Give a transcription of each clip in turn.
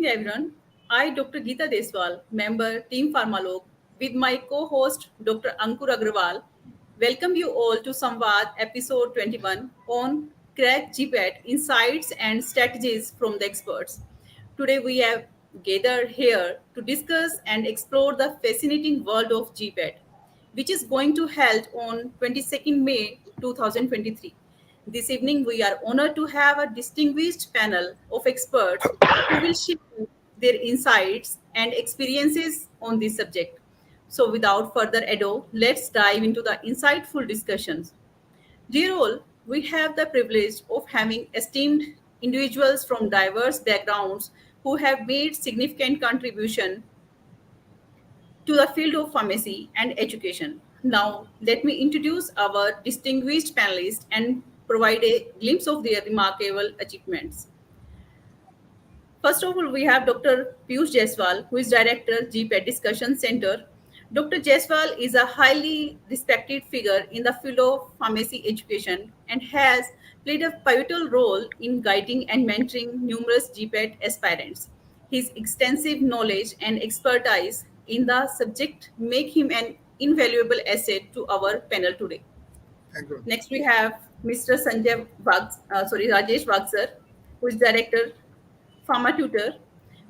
everyone. I, Dr. Geeta Deswal, member Team Pharmalog, with my co-host Dr. Ankur Agrawal, welcome you all to SAMVAD Episode-21 on Crack GPAT Insights and Strategies from the Experts. Today we have gathered here to discuss and explore the fascinating world of GPAT, which is going to held on 22nd May 2023. This evening, we are honored to have a distinguished panel of experts who will share their insights and experiences on this subject. So, without further ado, let's dive into the insightful discussions. Dear all, we have the privilege of having esteemed individuals from diverse backgrounds who have made significant contribution to the field of pharmacy and education. Now, let me introduce our distinguished panelists and provide a glimpse of their remarkable achievements. First of all, we have Dr. Piyush Jaiswal, who is Director, GPAT Discussion Center. Dr. Jaiswal is a highly respected figure in the field of pharmacy education and has played a pivotal role in guiding and mentoring numerous GPAT aspirants. His extensive knowledge and expertise in the subject make him an invaluable asset to our panel today. Thank you. Next, we have Mr. Rajesh Vagsar, who is Director, Pharma Tutor.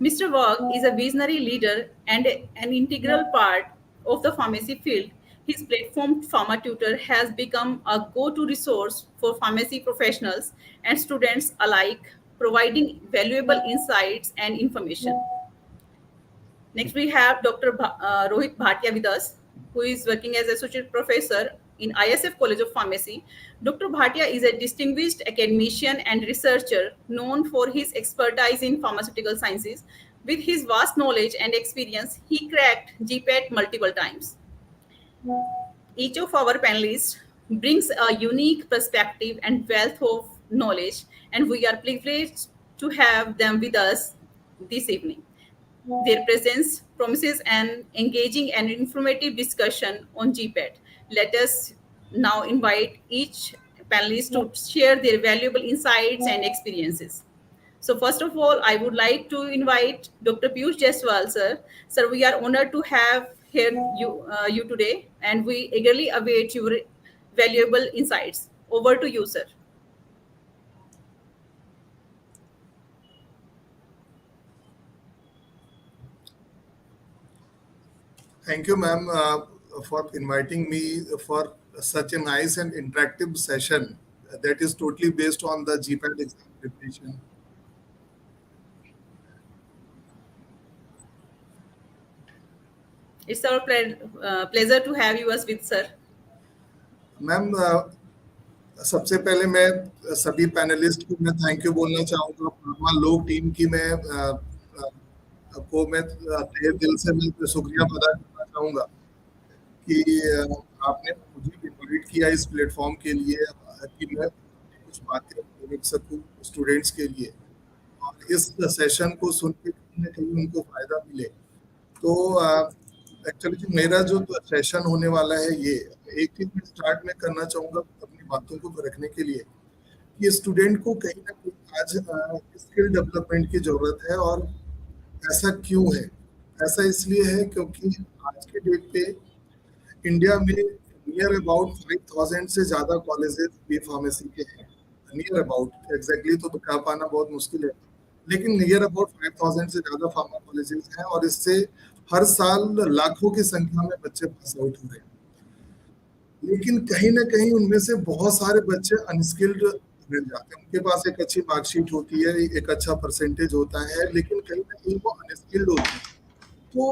Mr. Wag is a visionary leader and an integral part of the pharmacy field. His platform, Pharma Tutor, has become a go-to resource for pharmacy professionals and students alike, providing valuable insights and information. Next, we have Dr. Rohit Bhatia with us, who is working as Associate Professor in ISF College of Pharmacy. Dr. Bhatia is a distinguished academician and researcher known for his expertise in pharmaceutical sciences. With his vast knowledge and experience, he cracked GPAT multiple times. Each of our panelists brings a unique perspective and wealth of knowledge, and we are privileged to have them with us this evening. Their presence promises an engaging and informative discussion on GPAT. Let us now invite each panelist to share their valuable insights and experiences. So first of all, I would like to invite Dr. Piyush Jaiswal, sir. Sir, we are honored to have here you today, and we eagerly await your valuable insights. Over to you, sir. Thank you, ma'am, for inviting me for such a nice and interactive session that is totally based on the GPAT exam preparation. It's our pleasure to have you as with, sir. Ma'am सबसे पहले मैं सभी panelist को मैं thank you बोलना चाहूँगा। Pharma लोग team की मैं तहे दिल से मैं शुक्रिया अदा करना चाहूँगा कि आपने मुझे इनवाइट किया इस प्लेटफॉर्म के लिए कि मैं कुछ बातें रख सकूँ स्टूडेंट्स के लिए और इस सेशन को सुन के कहीं ना कहीं उनको फायदा मिले। तो एक्चुअली मेरा जो सेशन होने वाला है ये एक चीज मैं स्टार्ट में करना चाहूँगा अपनी बातों को रखने के लिए कि स्टूडेंट को कहीं ना कहीं आज स्किल डेवलपमेंट की जरूरत है। और ऐसा क्यों है? ऐसा इसलिए है क्योंकि आज के डेट पे इंडिया में नियर अबाउट 5000 से ज्यादा कॉलेजेस बी फार्मेसी के हैं। नियर अबाउट एग्जैक्टली तो कह पाना बहुत मुश्किल है, लेकिन नियर अबाउट 5000 से ज्यादा फार्मा कॉलेजेस हैं और इससे हर साल लाखों की संख्या में बच्चे पास आउट हो रहे हैं। लेकिन कहीं ना कहीं उनमें से बहुत सारे बच्चे अनस्किल्ड मिल जाते हैं। उनके पास एक अच्छी मार्कशीट होती है, एक अच्छा परसेंटेज होता है, लेकिन कहीं ना कहीं वो अनस्किल्ड होते हैं। तो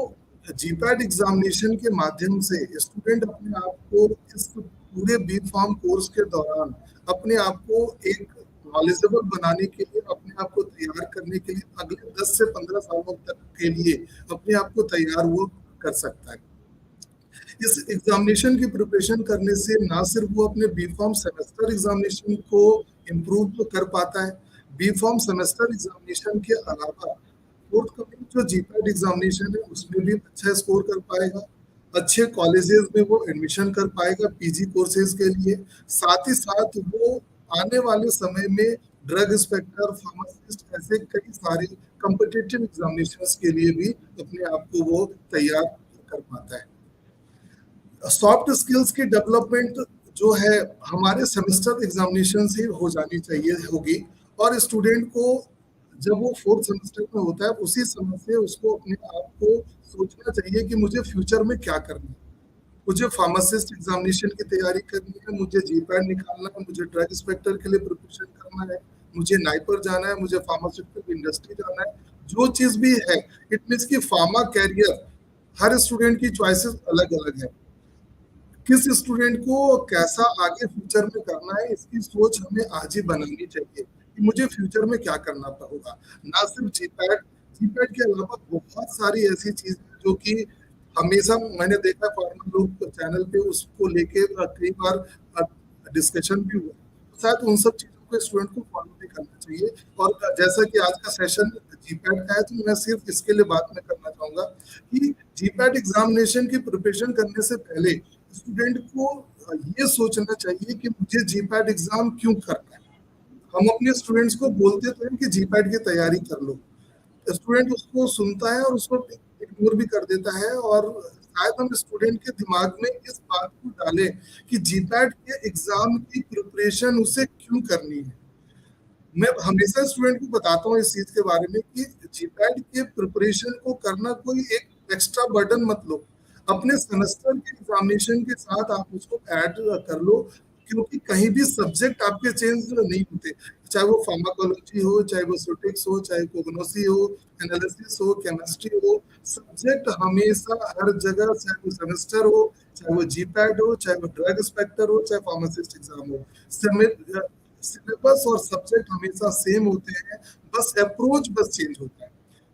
जीपैट एग्जामिनेशन के माध्यम से स्टूडेंट अपने आप को इस पूरे बी फार्म कोर्स के दौरान अपने आप को एक नॉलेजेबल बनाने के लिए, अपने आप को तैयार करने के लिए अगले 10 से 15 सालों तक के लिए अपने आप को तैयार वो कर सकता है। इस एग्जामिनेशन की प्रिपरेशन करने से ना सिर्फ वो अपने बी फार्म सेमेस्टर एग्जामिनेशन को इम्प्रूव तो कर पाता है, बी फार्म सेमेस्टर एग्जामिनेशन के अलावा फोर्थ कमिंग जो जीपैट एग्जामिनेशन है उसमें भी अच्छा स्कोर कर पाएगा, अच्छे कॉलेजेस में वो एडमिशन कर पाएगा पीजी कोर्सेज के लिए। साथ ही साथ वो आने वाले समय में ड्रग इंस्पेक्टर, फार्मासिस्ट, ऐसे कई सारे कॉम्पिटिटिव एग्जामिनेशंस के लिए भी अपने आप को वो तैयार कर पाता है। सॉफ्ट स्किल्स की डेवलपमेंट जो है हमारे सेमेस्टर एग्जामिनेशन से हो जानी चाहिए होगी, और स्टूडेंट को जब वो फोर्थ सेमेस्टर में होता है उसी समय से उसको अपने आप को सोचना चाहिए कि मुझे फ्यूचर में क्या करना है। मुझे फार्मासिस्ट एग्जामिनेशन की तैयारी करनी है, मुझे जीपैड निकालना है, मुझे ड्रग इंस्पेक्टर के लिए प्रिपरेशन करना है, मुझे नाइपर जाना है, मुझे फार्मास्यूटिकल इंडस्ट्री जाना है, जो चीज भी है। इट मीन्स की फार्मा कैरियर हर स्टूडेंट की चॉइसेस अलग अलग है। किस स्टूडेंट को कैसा आगे फ्यूचर में करना है, इसकी सोच हमें आज ही बनानी चाहिए कि मुझे फ्यूचर में क्या करना होगा। ना सिर्फ जीपैड, जीपैड के अलावा बहुत सारी ऐसी चीजें जो कि हमेशा मैंने देखा फार्मर लोग चैनल पे उसको लेके कई बार डिस्कशन भी हुआ, शायद उन सब चीजों को स्टूडेंट को फॉलो भी करना चाहिए। और जैसा कि आज का सेशन जीपैड का है, तो मैं सिर्फ इसके लिए बात में करना चाहूंगा कि जीपैड एग्जामिनेशन की प्रिपरेशन करने से पहले स्टूडेंट को ये सोचना चाहिए कि मुझे जीपैड एग्जाम क्यों करना है। हम अपने स्टूडेंट्स को बोलते तो हैं कि जीपैड की तैयारी कर लो, स्टूडेंट उसको सुनता है और उसको इग्नोर भी कर देता है, और शायद हम स्टूडेंट के दिमाग में इस बात को डालें कि जीपैड के एग्जाम की प्रिपरेशन उसे क्यों करनी है। मैं हमेशा स्टूडेंट को बताता हूँ इस चीज के बारे में कि जीपैड के प्रिपरेशन को करना कोई एक एक्स्ट्रा बर्डन मत लो, अपने सेमेस्टर के एग्जामिनेशन के साथ आप उसको ऐड कर लो, क्योंकि कहीं भी सब्जेक्ट आपके चेंज नहीं होते, चाहे वो फार्माकोलॉजी हो, चाहे वो स्टैटिस्टिक्स हो, चाहे कोग्नोसी हो, एनालिसिस हो, केमिस्ट्री हो, सब्जेक्ट हमेशा हर जगह, चाहे वो सेमेस्टर हो, चाहे वो जीपैड हो, चाहे वो ड्रग इंस्पेक्टर हो, चाहे फार्मासिस्ट एग्जाम हो, सिलेबस और सब्जेक्ट हमेशा सेम होते हैं, बस अप्रोच बस चेंज होता है।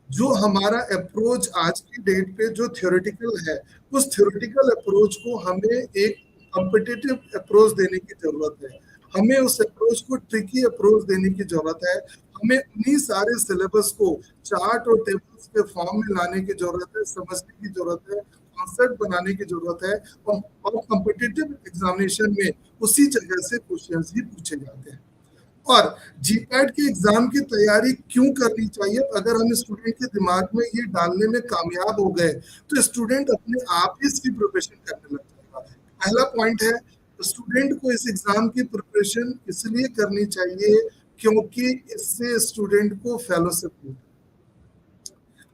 जो हमारा अप्रोच आज की डेट पे जो थ्योरेटिकल है, उस थ्योरेटिकल अप्रोच को हमें एक कॉम्पिटिटिव अप्रोच देने की जरूरत है, हमें उस अप्रोच को ट्रिकी अप्रोच देने की जरूरत है, हमें उन्हीं सारे सिलेबस को चार्ट और टेबल्स के फॉर्म में लाने की जरूरत है, समझने की जरूरत है, कॉन्सेप्ट बनाने की जरूरत है, और कॉम्पिटिटिव एग्जामिनेशन में उसी जगह से क्वेश्चंस ही पूछे जाते हैं। और जीपैड के एग्जाम की तैयारी क्यों करनी चाहिए, अगर हम स्टूडेंट के दिमाग में ये डालने में कामयाब हो गए तो स्टूडेंट अपने आप ही इसकी प्रिपरेशन करने लग जाएगा। पहला पॉइंट है, स्टूडेंट को इस एग्जाम की प्रिपरेशन इसलिए करनी चाहिए क्योंकि इससे स्टूडेंट को फेलोशिप मिलती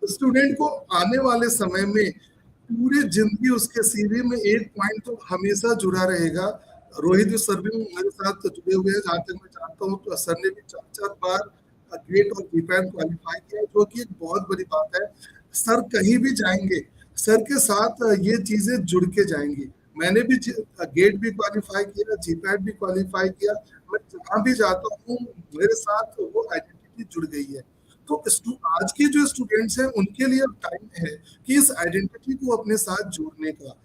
है। स्टूडेंट को आने वाले समय में पूरी जिंदगी उसके सीवी में एक पॉइंट तो हमेशा जुड़ा रहेगा। रोहित सर भी मेरे साथ जुड़े हुए हैं, जहाँ तक मैं जानता हूँ, तो सर ने भी 4-4 बार गेट और जीपैड क्वालिफाई किया, जो कि एक बहुत बड़ी बात है। सर कहीं भी जाएंगे, सर के साथ ये चीजें जुड़ के जाएंगी। मैंने भी गेट भी क्वालिफाई किया, जीपैड भी क्वालिफाई किया, मैं जहाँ भी जाता हूँ मेरे साथ वो आइडेंटिटी जुड़ गई है। तो आज के जो स्टूडेंट्स हैं उनके लिए टाइम है कि इस आइडेंटिटी को अपने साथ जोड़ने का।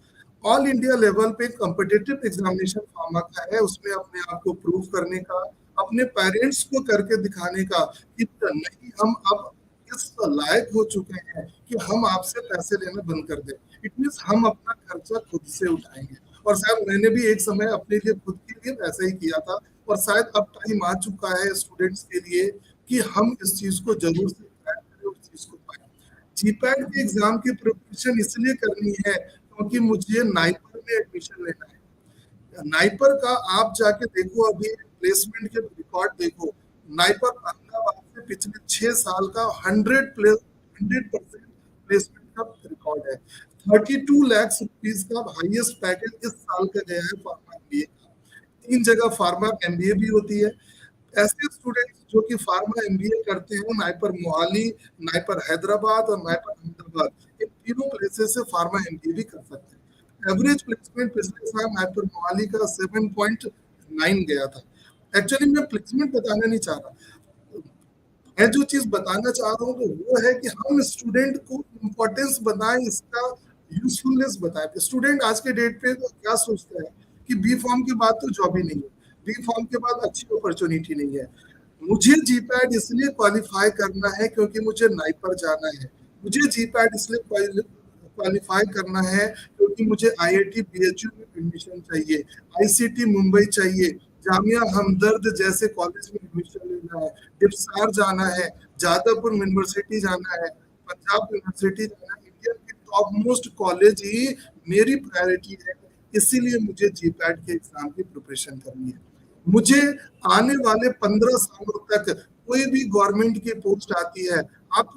ऑल इंडिया लेवल पे कॉम्पिटिटिव एग्जामिनेशन फार्मा का है, उसमें अपने आप को प्रूव करने का, अपने पेरेंट्स को करके दिखाने का कि नहीं, हम अब इस लायक हो चुके हैं कि हम आपसे पैसे लेना बंद कर दें। इट मीन्स हम अपना खर्चा खुद से उठाएंगे। और शायद मैंने भी एक समय अपने लिए खुद के लिए ऐसा ही किया था, और शायद अब टाइम आ चुका है स्टूडेंट्स के लिए कि हम इस चीज को जरूर से क्रैक करें, उस चीज को पाएं। जीपैड के एग्जाम की प्रिपरेशन इसलिए करनी है क्योंकि मुझे नाइपर में एडमिशन लेना है। नाइपर का आप जाके देखो, अभी प्लेसमेंट के रिकॉर्ड देखो, नाइपर अहमदाबाद से पिछले 6 साल का 100% प्लेसमेंट का रिकॉर्ड है। 32 लाख रुपीज का हाईएस्ट पैकेज इस साल का गया है फार्मा एमबीए का। 3 जगह फार्मा एमबीए भी होती है। ऐसे स्टूडेंट्स जो कि फार्मा एमबीए करते हैं, नाइपर मोहाली, नाइपर हैदराबाद और नाइपर अहमदाबाद, इन तीनों प्लेसेस से फार्मा एमबीए भी कर सकते हैं। एवरेज प्लेसमेंट पिछले साल नाइपर मोहाली का 7.9 गया था। एक्चुअली मैं प्लेसमेंट बताना नहीं चाह रहा, मैं जो चीज बताना चाह रहा हूँ वो है कि हम स्टूडेंट को इम्पोर्टेंस बताएं, इसका यूजफुलनेस बताएं। स्टूडेंट आज के डेट पे तो क्या सोचता है कि बी फॉर्म के बाद तो जॉब ही नहीं है, बी फॉर्म के बाद अच्छी अपॉर्चुनिटी नहीं है। मुझे जीपैड इसलिए क्वालिफाई करना है क्योंकि मुझे नाइपर जाना है, मुझे जीपैड इसलिए क्वालिफाई करना है क्योंकि मुझे आईआईटी बीएचयू में एडमिशन चाहिए, आईसीटी मुंबई चाहिए, जामिया हमदर्द जैसे कॉलेज में एडमिशन लेना है, डिपसार जाना है, जादवपुर यूनिवर्सिटी जाना है, पंजाब यूनिवर्सिटी जाना है, इंडिया के टॉप मोस्ट कॉलेज ही मेरी प्रायोरिटी है। इसीलिए मुझे जीपैट के एग्जाम की प्रिपरेशन करनी है। मुझे आने वाले 15 सालों तक कोई भी गवर्नमेंट की पोस्ट आती है, आप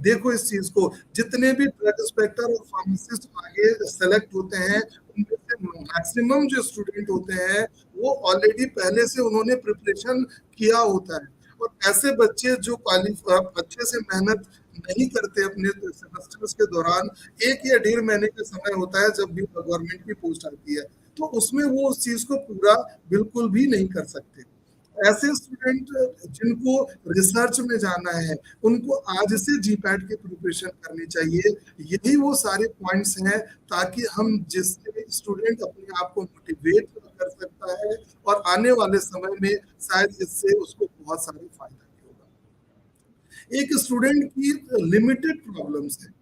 देखो इस चीज को, जितने भी ड्रग इंस्पेक्टर और फार्मासिस्ट आगे सेलेक्ट होते हैं, उनमें से मैक्सिमम जो स्टूडेंट होते हैं वो ऑलरेडी पहले से उन्होंने प्रिपरेशन किया होता है। और ऐसे बच्चे जो अच्छे से मेहनत नहीं करते अपने सेमेस्टर्स के दौरान, 1 या 1.5 महीने का समय होता है जब भी गवर्नमेंट की पोस्ट आती है, तो उसमें वो उस चीज को पूरा बिल्कुल भी नहीं कर सकते। ऐसे स्टूडेंट जिनको रिसर्च में जाना है, उनको आज से जीपैट की प्रिपरेशन करनी चाहिए। यही वो सारे पॉइंट्स हैं ताकि हम जिससे स्टूडेंट अपने आप को मोटिवेट कर सकता है और आने वाले समय में शायद इससे उसको बहुत सारे फायदा भी होगा। एक स्टूडेंट की लिमिटेड प्रॉब्लम्स है।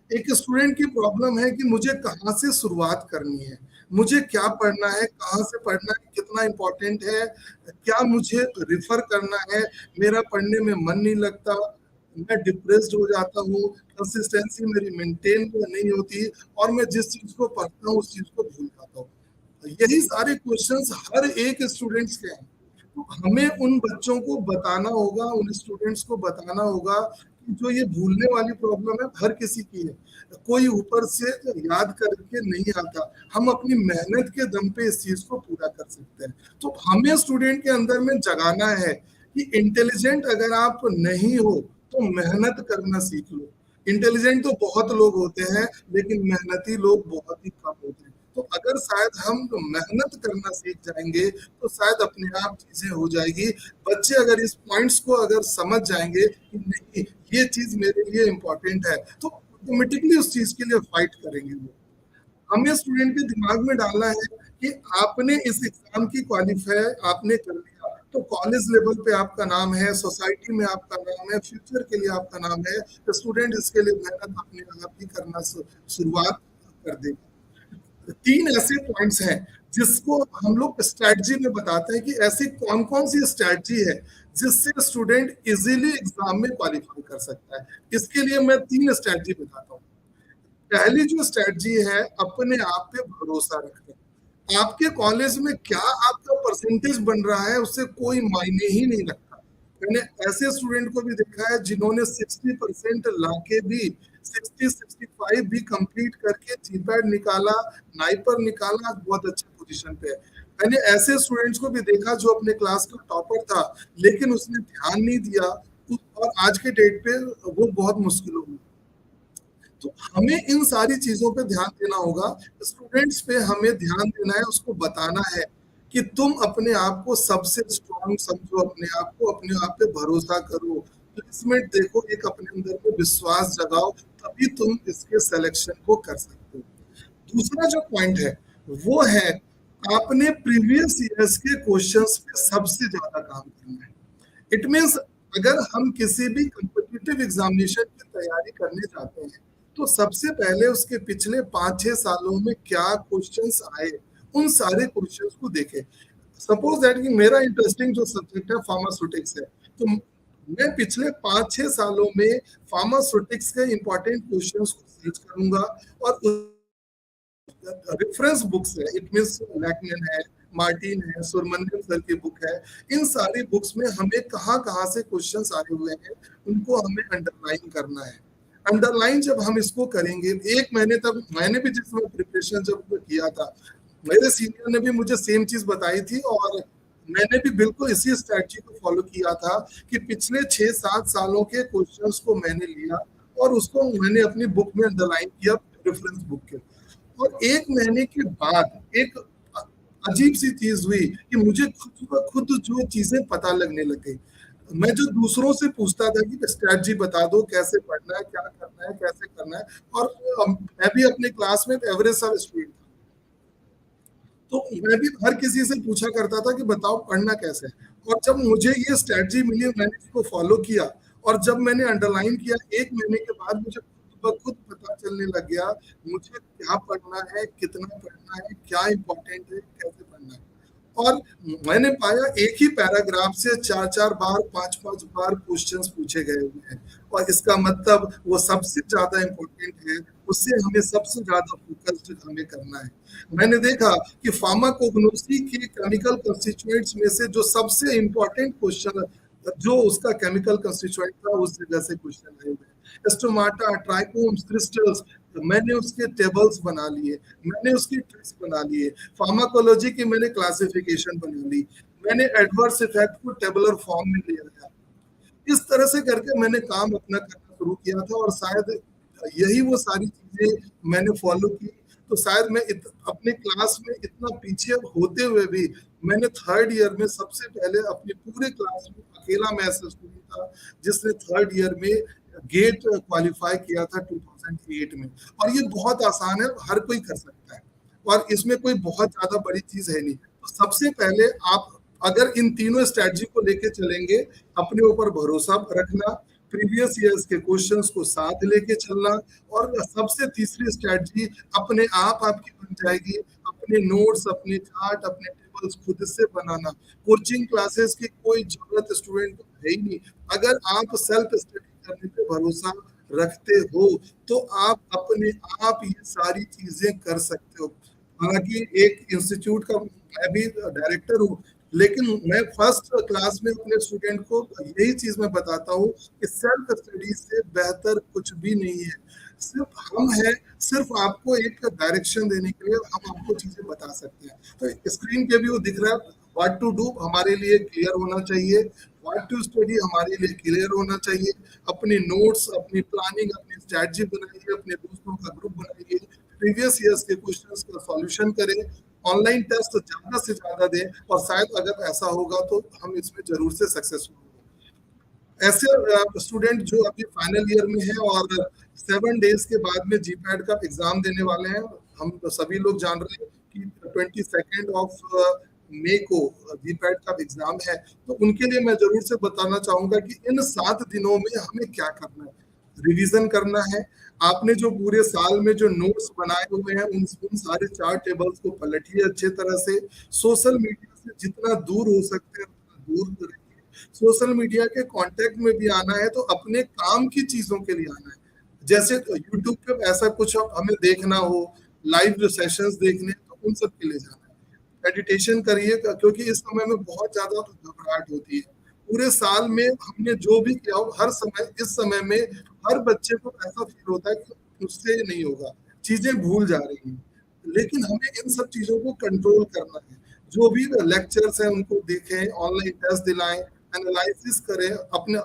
एक स्टूडेंट की प्रॉब्लम है कि मुझे कहाँ से शुरुआत करनी है, मुझे क्या पढ़ना है, कहाँ से पढ़ना है, कितना इम्पोर्टेंट है, क्या मुझे रिफर करना है, मेरा पढ़ने में मन नहीं लगता, मैं डिप्रेस्ड हो जाता हूँ, कंसिस्टेंसी मेरी मेंटेन नहीं होती और मैं जिस चीज को पढ़ता हूँ उस चीज को भूल जाता हूँ। यही सारे क्वेश्चंस हर एक स्टूडेंट्स के हैं। तो हमें उन बच्चों को बताना होगा, उन स्टूडेंट्स को बताना होगा कि जो ये भूलने वाली प्रॉब्लम है हर किसी की है, कोई ऊपर से याद करके नहीं आता, हम अपनी मेहनत के दम पे इस चीज को पूरा कर सकते हैं। तो हमें स्टूडेंट के अंदर में जगाना है कि इंटेलिजेंट अगर आप नहीं हो तो मेहनत करना सीख लो। इंटेलिजेंट तो बहुत लोग होते हैं लेकिन मेहनती लोग बहुत ही कम होते हैं। तो अगर शायद हम मेहनत करना सीख जाएंगे तो शायद अपने आप चीजें हो जाएगी। बच्चे अगर इस पॉइंट्स को अगर समझ जाएंगे कि नहीं ये चीज मेरे लिए इम्पोर्टेंट है, तो ऑटोमेटिकली उस चीज के लिए फाइट करेंगे वो। हमें स्टूडेंट के दिमाग में डालना है कि आपने इस एग्जाम की क्वालिफाई आपने कर लिया तो कॉलेज लेवल पे आपका नाम है, सोसाइटी में आपका नाम है, फ्यूचर के लिए आपका नाम है। तो स्टूडेंट इसके लिए मेहनत अपने आप ही करना शुरुआत कर देगा। 3 ऐसे पॉइंट्स हैं जिसको हम लोग स्ट्रेटजी में बताते हैं कि ऐसी कौन कौन सी स्ट्रेटजी है जिससे स्टूडेंट इजीली एग्जाम में क्वालिफाई कर सकता है। इसके लिए मैं 3 स्ट्रेटजी बताता हूँ। पहली जो स्ट्रेटजी है, अपने आप पे भरोसा रखें। आपके कॉलेज में क्या आपका परसेंटेज बन रहा है उससे कोई मायने ही नहीं रखता। मैंने ऐसे स्टूडेंट को भी देखा है जिन्होंने 60% लाके भी 60-65 भी कंप्लीट करके जीपैट निकाला, नाइपर निकाला, बहुत अच्छे पोजीशन पे है। मैंने ऐसे स्टूडेंट्स को भी देखा जो अपने क्लास का टॉपर था लेकिन उसने ध्यान नहीं दिया और आज के डेट पे वो बहुत मुश्किल होगी। तो हमें इन सारी चीजों पे ध्यान देना होगा। स्टूडेंट्स पे हमें ध्यान देना है, उसको बताना है कि तुम अपने आप को सबसे स्ट्रांग समझो, अपने आप को अपने आप पे भरोसा करो, प्लेसमेंट देखो, एक अपने अंदर में विश्वास जगाओ, तभी तुम इसके सिलेक्शन को कर सकते हो। दूसरा जो पॉइंट है वो है आपने प्रीवियस ईयर्स के क्वेश्चंस पे सबसे ज्यादा काम करना है। इट मीन्स अगर हम किसी भी कॉम्पिटिटिव एग्जामिनेशन की तैयारी करने जाते हैं तो सबसे पहले उसके पिछले 5-6 सालों में क्या क्वेश्चंस आए उन सारे क्वेश्चंस को देखें। सपोज दैट कि मेरा इंटरेस्टिंग जो सब्जेक्ट है फार्मास्यूटिक्स है, तो मैं पिछले 5-6 सालों में फार्मास्यूटिक्स के इंपॉर्टेंट क्वेश्चंस को सर्च करूंगा और रेफरेंस बुक्स है, इट मींस लैकमेन है, मार्टिन है, सुरमंदिर सर की बुक है, इन सारी बुक्स में हमें कहाँ से क्वेश्चंस आए हुए हैं उनको हमें अंडरलाइन करना है। अंडरलाइन जब हम इसको करेंगे 1 महीने तक, मैंने भी जिस समय प्रिपरेशन जब किया था मेरे सीनियर ने भी मुझे सेम चीज बताई थी और मैंने भी बिल्कुल इसी स्ट्रैटेजी को फॉलो किया था कि पिछले 6-7 सालों के क्वेश्चंस को मैंने लिया और उसको मैंने अपनी बुक में अंडरलाइन किया, रेफरेंस बुक के। और 1 महीने के बाद एक अजीब सी चीज हुई कि मुझे खुद जो चीजें पता लगने लगी। मैं जो दूसरों से पूछता था कि स्ट्रैटेजी बता दो, कैसे पढ़ना है, क्या करना है, कैसे करना है, और मैं भी अपने क्लास में एवरेज सा स्टूडेंट था, तो मैं भी हर किसी से पूछा करता था कि बताओ पढ़ना कैसे है। और जब मुझे ये स्ट्रैटेजी मिली मैंने इसको फॉलो किया और जब मैंने अंडरलाइन किया 1 महीने के बाद मुझे खुद पता चलने लग गया मुझे क्या पढ़ना है, कितना पढ़ना है, क्या इंपॉर्टेंट है, कैसे पढ़ना है। और मैंने पाया एक ही पैराग्राफ से 4-4 बार 5-5 बार क्वेश्चंस पूछे गए हुए हैं, और इसका मतलब वो सबसे ज्यादा इम्पोर्टेंट है, उससे हमें सबसे ज्यादा फोकस्ड हमें करना है। मैंने देखा कि फार्माकोग्नोसी के केमिकल कंस्टिट्यूएंट्स में से जो सबसे इम्पोर्टेंट क्वेश्चन जो उसका केमिकल कंस्टिट्यूएंट था, उस जगह से क्वेश्चन आए हुए हैं। स्टोमाटा, ट्राइकोम्स, क्रिस्टल्स, मैंने उसके टेबल्स बना लिए, मैंने उसकी ट्रिक्स बना लिए, फार्माकोलॉजी की मैंने क्लासिफिकेशन बना ली, मैंने एडवर्स इफेक्ट को टेबुलर फॉर्म में ले आया। इस तरह से करके मैंने काम अपना करना शुरू किया था, और शायद यही वो सारी चीजें मैंने फॉलो की, तो शायद मैं अपने क्लास में इतना पीछे होते हुए भी मैंने 3rd ईयर में सबसे पहले अपने पूरे क्लास में अकेला मैं ऐसा स्टूडेंट था जिसने 3rd ईयर में गेट क्वालिफाई किया था 2008 में। और ये बहुत आसान है, हर कोई कर सकता है, और इसमें कोई बहुत ज्यादा बड़ी चीज है नहीं। तो सबसे पहले आप अगर इन तीनों स्ट्रैटेजी को लेके चलेंगे, अपने ऊपर भरोसा रखना, प्रीवियस ईयर्स के क्वेश्चंस को साथ लेके चलना, और सबसे तीसरी स्ट्रैटेजी अपने आप आपकी बन जाएगी, अपने नोट्स, अपने चार्ट, अपने टेबल्स खुद से बनाना। कोचिंग क्लासेस की कोई जरूरत स्टूडेंट को है ही नहीं। अगर आप सेल्फ स्टडी करने पे भरोसा रखते हो तो आप अपने आप ये सारी चीजें कर सकते हो। हालांकि एक इंस्टीट्यूट का मैं भी डायरेक्टर हूँ, लेकिन मैं फर्स्ट क्लास में अपने स्टूडेंट को यही चीज मैं बताता हूँ कि सेल्फ स्टडी से बेहतर कुछ भी नहीं है। सिर्फ हम हैं, सिर्फ आपको एक डायरेक्शन देने के लिए हम आपको चीजें बता सकते हैं। तो स्क्रीन पे भी वो दिख रहा है, व्हाट टू डू हमारे लिए क्लियर होना चाहिए, व्हाट टू स्टडी हमारे लिए क्लियर होना चाहिए। अपने नोट्स, अपनी प्लानिंग, अपनी स्ट्रैटेजी बनाइए, अपने दोस्तों का ग्रुप बनाइए, प्रीवियस ईयर्स के क्वेश्चंस का सॉल्यूशन करें, ऑनलाइन टेस्ट ज्यादा से ज्यादा दें, और शायद अगर ऐसा होगा तो हम इसमें जरूर से सक्सेसफुल होंगे। ऐसे स्टूडेंट जो अभी फाइनल ईयर में है और 7 डेज के बाद में जीपैट का एग्जाम देने वाले हैं, हम सभी लोग जान रहे हैं कि 22 मई को जीपैट का एग्जाम है, तो उनके लिए मैं जरूर से बताना चाहूंगा कि इन 7 दिनों में हमें क्या करना है। रिवीजन करना है, आपने जो पूरे साल में जो नोट्स बनाए हुए हैं उन सारे 4 टेबल्स को पलटिए अच्छे तरह से। सोशल मीडिया से जितना दूर हो सकते हैं उतना दूर रहिए। सोशल मीडिया के कांटेक्ट में भी आना है तो अपने काम की चीजों के लिए आना है। जैसे यूट्यूब पे ऐसा कुछ हमें देखना हो, लाइव जो सेशंस देखने, तो उन सब के लिए जाना है। मेडिटेशन करिए, क्योंकि इस समय में बहुत ज्यादा घबराहट होती है। पूरे साल में हमने जो भी किया हो, हर समय इस समय में हर बच्चे को ऐसा फील होता है कि मुझसे नहीं होगा, चीजें भूल जा रही हैं। लेकिन हमें इन सब चीजों को कंट्रोल करना है। जो भी लेक्चर्स हैं उनको देखें, ऑनलाइन टेस्ट दिलाएं, एनालिसिस करें, अपने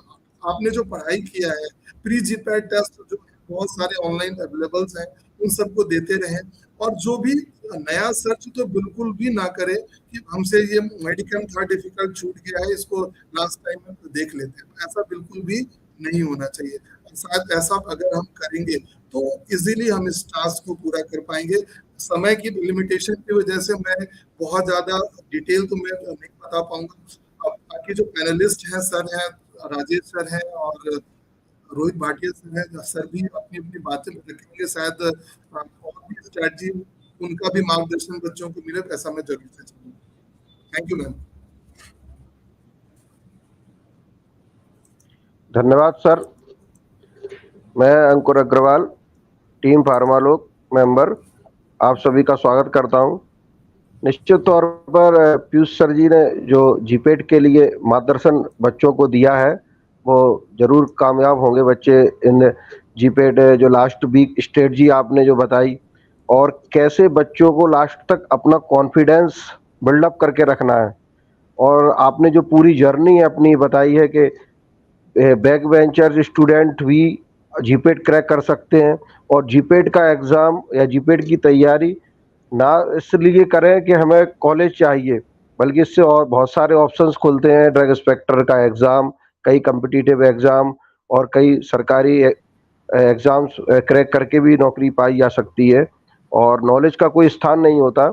आपने जो पढ़ाई किया है, प्री जीपैट टेस्ट जो बहुत सारे ऑनलाइन अवेलेबल्स हैं उन सबको देते रहें। और जो भी नया सर्च तो बिल्कुल भी ना करें कि हमसे ये मेडिकल था डिफिकल्ट छूट गया है, इसको लास्ट टाइम में देख लेते हैं, ऐसा बिल्कुल भी नहीं होना चाहिए। शायद ऐसा अगर हम करेंगे तो इजीली हम इस टास्क को पूरा कर पाएंगे। समय की लिमिटेशन की वजह से मैं बहुत ज्यादा डिटेल तो मैं नहीं बता पाऊंगा। बाकी जो पैनलिस्ट हैं, सर हैं, राजेश सर हैं और रोहित भाटिया सर हैं, सर भी अपनी अपनी बातें रखेंगे। शायद और भी स्ट्रैटेजी उनका भी मार्गदर्शन बच्चों को मिले, ऐसा मैं जरूर से चाहूंगा। Thank you ma'am. धन्यवाद सर। मैं अंकुर अग्रवाल, टीम फार्मालोग मेंबर, आप सभी का स्वागत करता हूं। निश्चित तौर पर पीयूष सर जी ने जो जीपेट के लिए मार्गदर्शन बच्चों को दिया है वो जरूर कामयाब होंगे बच्चे इन जीपेट जो लास्ट वीक स्ट्रेटजी आपने जो बताई, और कैसे बच्चों को लास्ट तक अपना कॉन्फिडेंस बिल्डअप करके रखना है। और आपने जो पूरी जर्नी है अपनी बताई है कि बैक बेंचर स्टूडेंट भी जीपेट क्रैक कर सकते हैं, और जीपेट का एग्ज़ाम या जीपेट की तैयारी ना इसलिए करें कि हमें कॉलेज चाहिए, बल्कि इससे और बहुत सारे ऑप्शंस खुलते हैं। ड्रग इंस्पेक्टर का एग्ज़ाम, कई कम्पिटिटिव एग्ज़ाम और कई सरकारी एग्ज़ाम्स क्रैक करके भी नौकरी पाई जा सकती है। और नॉलेज का कोई स्थान नहीं होता,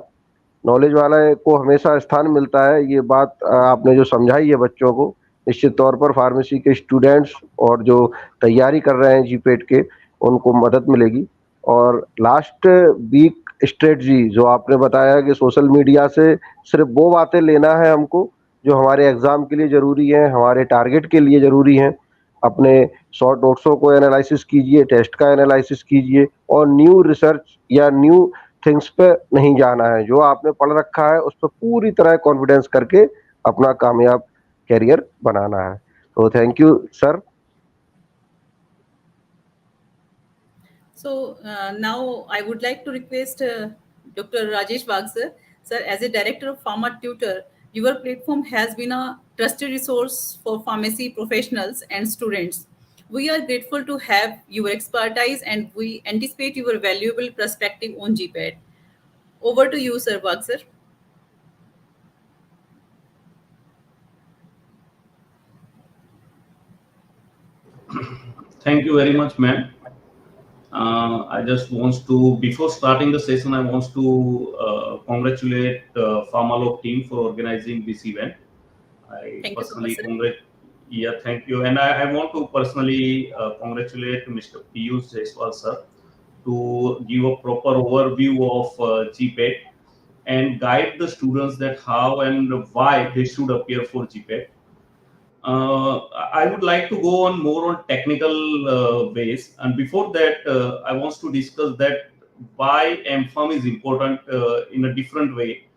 नॉलेज वाले को हमेशा स्थान मिलता है। ये बात आपने जो समझाई है बच्चों को, निश्चित तौर पर फार्मेसी के स्टूडेंट्स और जो तैयारी कर रहे हैं जीपेट के, उनको मदद मिलेगी। और लास्ट वीक स्ट्रेटजी जो आपने बताया कि सोशल मीडिया से सिर्फ वो बातें लेना है हमको जो हमारे एग्जाम के लिए जरूरी है, हमारे टारगेट के लिए जरूरी हैं। अपने शॉर्ट नोट्सों को एनालिसिस कीजिए, टेस्ट का एनालिसिस कीजिए और न्यू रिसर्च या न्यू थिंग्स पे नहीं जाना है। जो आपने पढ़ रखा है उस पर पूरी तरह कॉन्फिडेंस करके अपना कामयाब कैरियर बनाना है। तो thank you sir. So now I would like to request Dr. Rajesh Wagh sir. Sir, as a director of Pharma Tutor, your platform has been a trusted resource for pharmacy professionals and students. We are grateful to have your expertise and we anticipate your valuable perspective on GPAD. Over to you, Sir Wagh sir. Thank you very much, ma'am. I just want to, before starting the session, I want to congratulate Pharmalog team for organizing this event. I Thank you so much, personally sir. congratulate. Yeah, thank you. And I want to personally congratulate Mr. Piyush Jaiswal sir to give a proper overview of GPET and guide the students that how and why they should appear for GPET. I would like to go on more on technical ways, and before that, I want to discuss that why MFAM is important in a different way,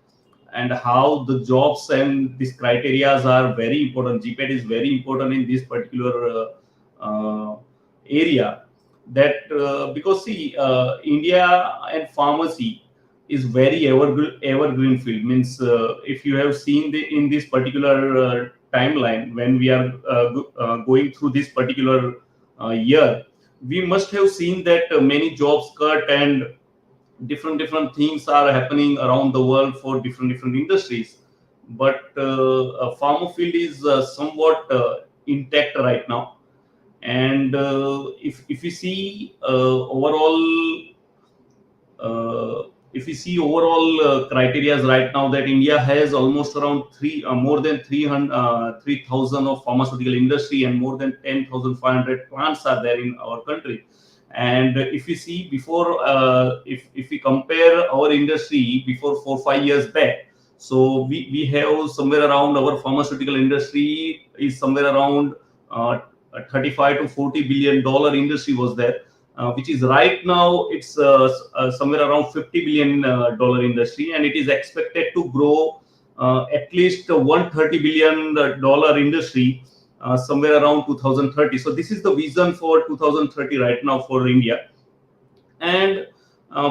and how the jobs and these criterias are very important. GPET is very important in this particular area. That because see, India and pharmacy is very evergreen field. Means if you have seen in this particular timeline when we are going through this particular year, we must have seen that many jobs cut and different things are happening around the world for different industries. But pharma field is somewhat intact right now. And if we see overall if we see overall criteria right now, that India has almost around more than 3,000 of pharmaceutical industry and more than 10,500 plants are there in our country. And if we see before, if we compare our industry before 4 5 years back, so we have somewhere around our pharmaceutical industry is somewhere around 35 to 40 billion dollar industry was there, which is right now it's somewhere around 50 billion dollar industry, and it is expected to grow at least 130 billion dollar industry somewhere around 2030. So this is the vision for 2030 right now for India. And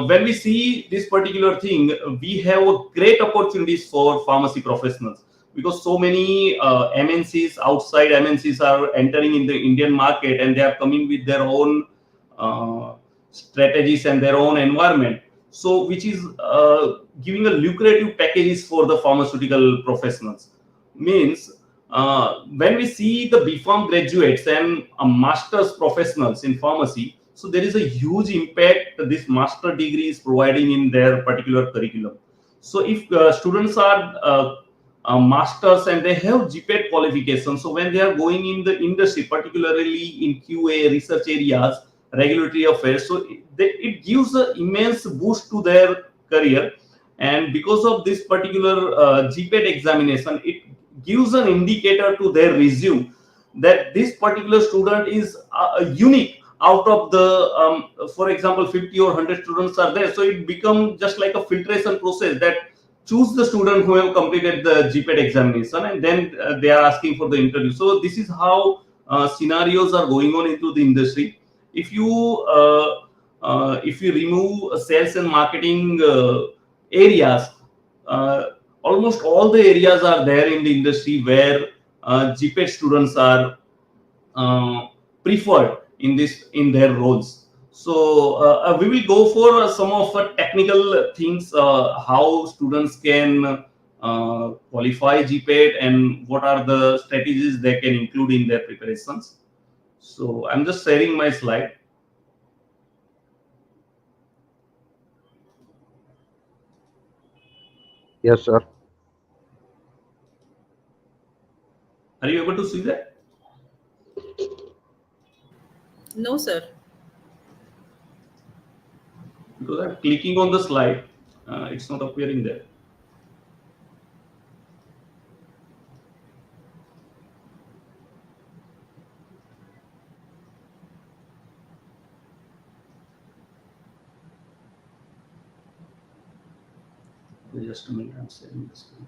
when we see this particular thing, we have great opportunities for pharmacy professionals, because so many MNCs, outside MNCs are entering in the Indian market, and they are coming with their own uh, strategies and their own environment. So which is giving a lucrative packages for the pharmaceutical professionals. Means when we see the BPharm graduates and master's professionals in pharmacy, so there is a huge impact this master degree is providing in their particular curriculum. So if students are masters and they have GPET qualification, so when they are going in the industry, particularly in QA research areas, regulatory affairs, so it gives an immense boost to their career. And because of this particular GPET examination, it gives an indicator to their resume that this particular student is unique out of the for example 50 or 100 students are there, so it becomes just like a filtration process that choose the student who have completed the GPET examination, and then they are asking for the interview. So this is how scenarios are going on into the industry. If you if you remove sales and marketing areas, uh, almost all the areas are there in the industry where GPET students are preferred in this in their roles. So we will go for some of technical things, how students can qualify GPET and what are the strategies they can include in their preparations. So I'm just sharing my slide. Yes sir. Are you able to see that? No, sir. because I'm clicking on the slide, it's not appearing there. Just a minute, I'm sharing the screen.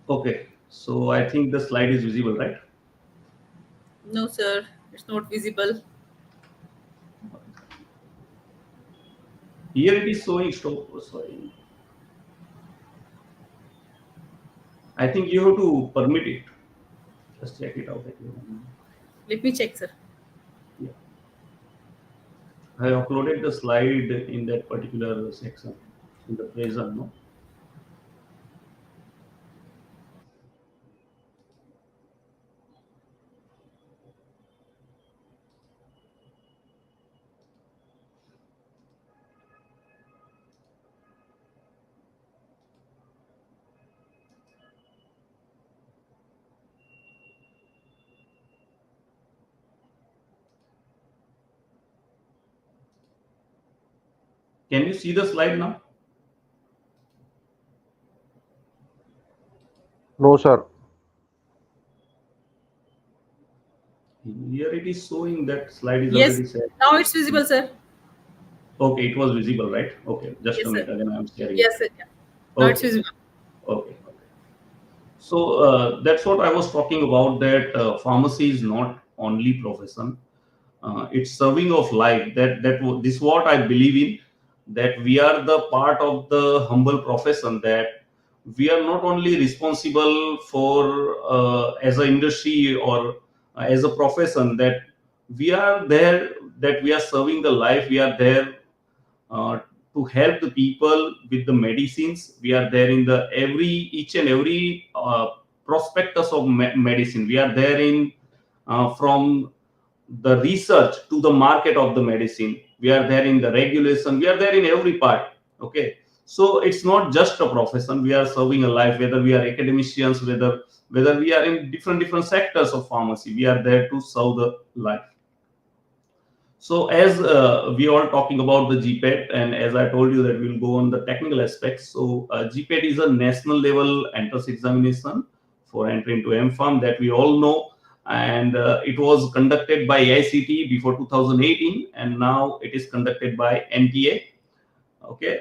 Okay, so I think the slide is visible, right? No, sir, it's not visible. Here it is showing stop. Sorry, I think you have to permit it. Just check it out again. Let me check, sir. Yeah. I uploaded the slide in that particular section in the present, no? Can you see the slide now? No, sir. Here it is showing that slide is Yes, already set. now it's visible, sir. Okay, it was visible, right? Okay, just Yes, a minute. sir. Again, I'm sharing. Yes, sir. Yeah. Now it's Okay. visible. Okay. So that's what I was talking about. That pharmacy is not only profession; it's serving of life. This what I believe in. That we are the part of the humble profession. That we are not only responsible for as an industry or as a profession. That we are there. That we are serving the life. We are there uh, to help the people with the medicines. We are there in the each and every prospectus of medicine. We are there in from the research to the market of the medicine. We are there in the regulation. We are there in every part. Okay, so it's not just a profession. We are serving a life. Whether we are academicians, whether we are in different sectors of pharmacy, we are there to serve the life. So as we are talking about the GPAT, and as I told you that we'll go on the technical aspects. So GPAT is a national level entrance examination for entry into MPharm that we all know, and it was conducted by AICTE before 2018, and now it is conducted by NTA. Okay,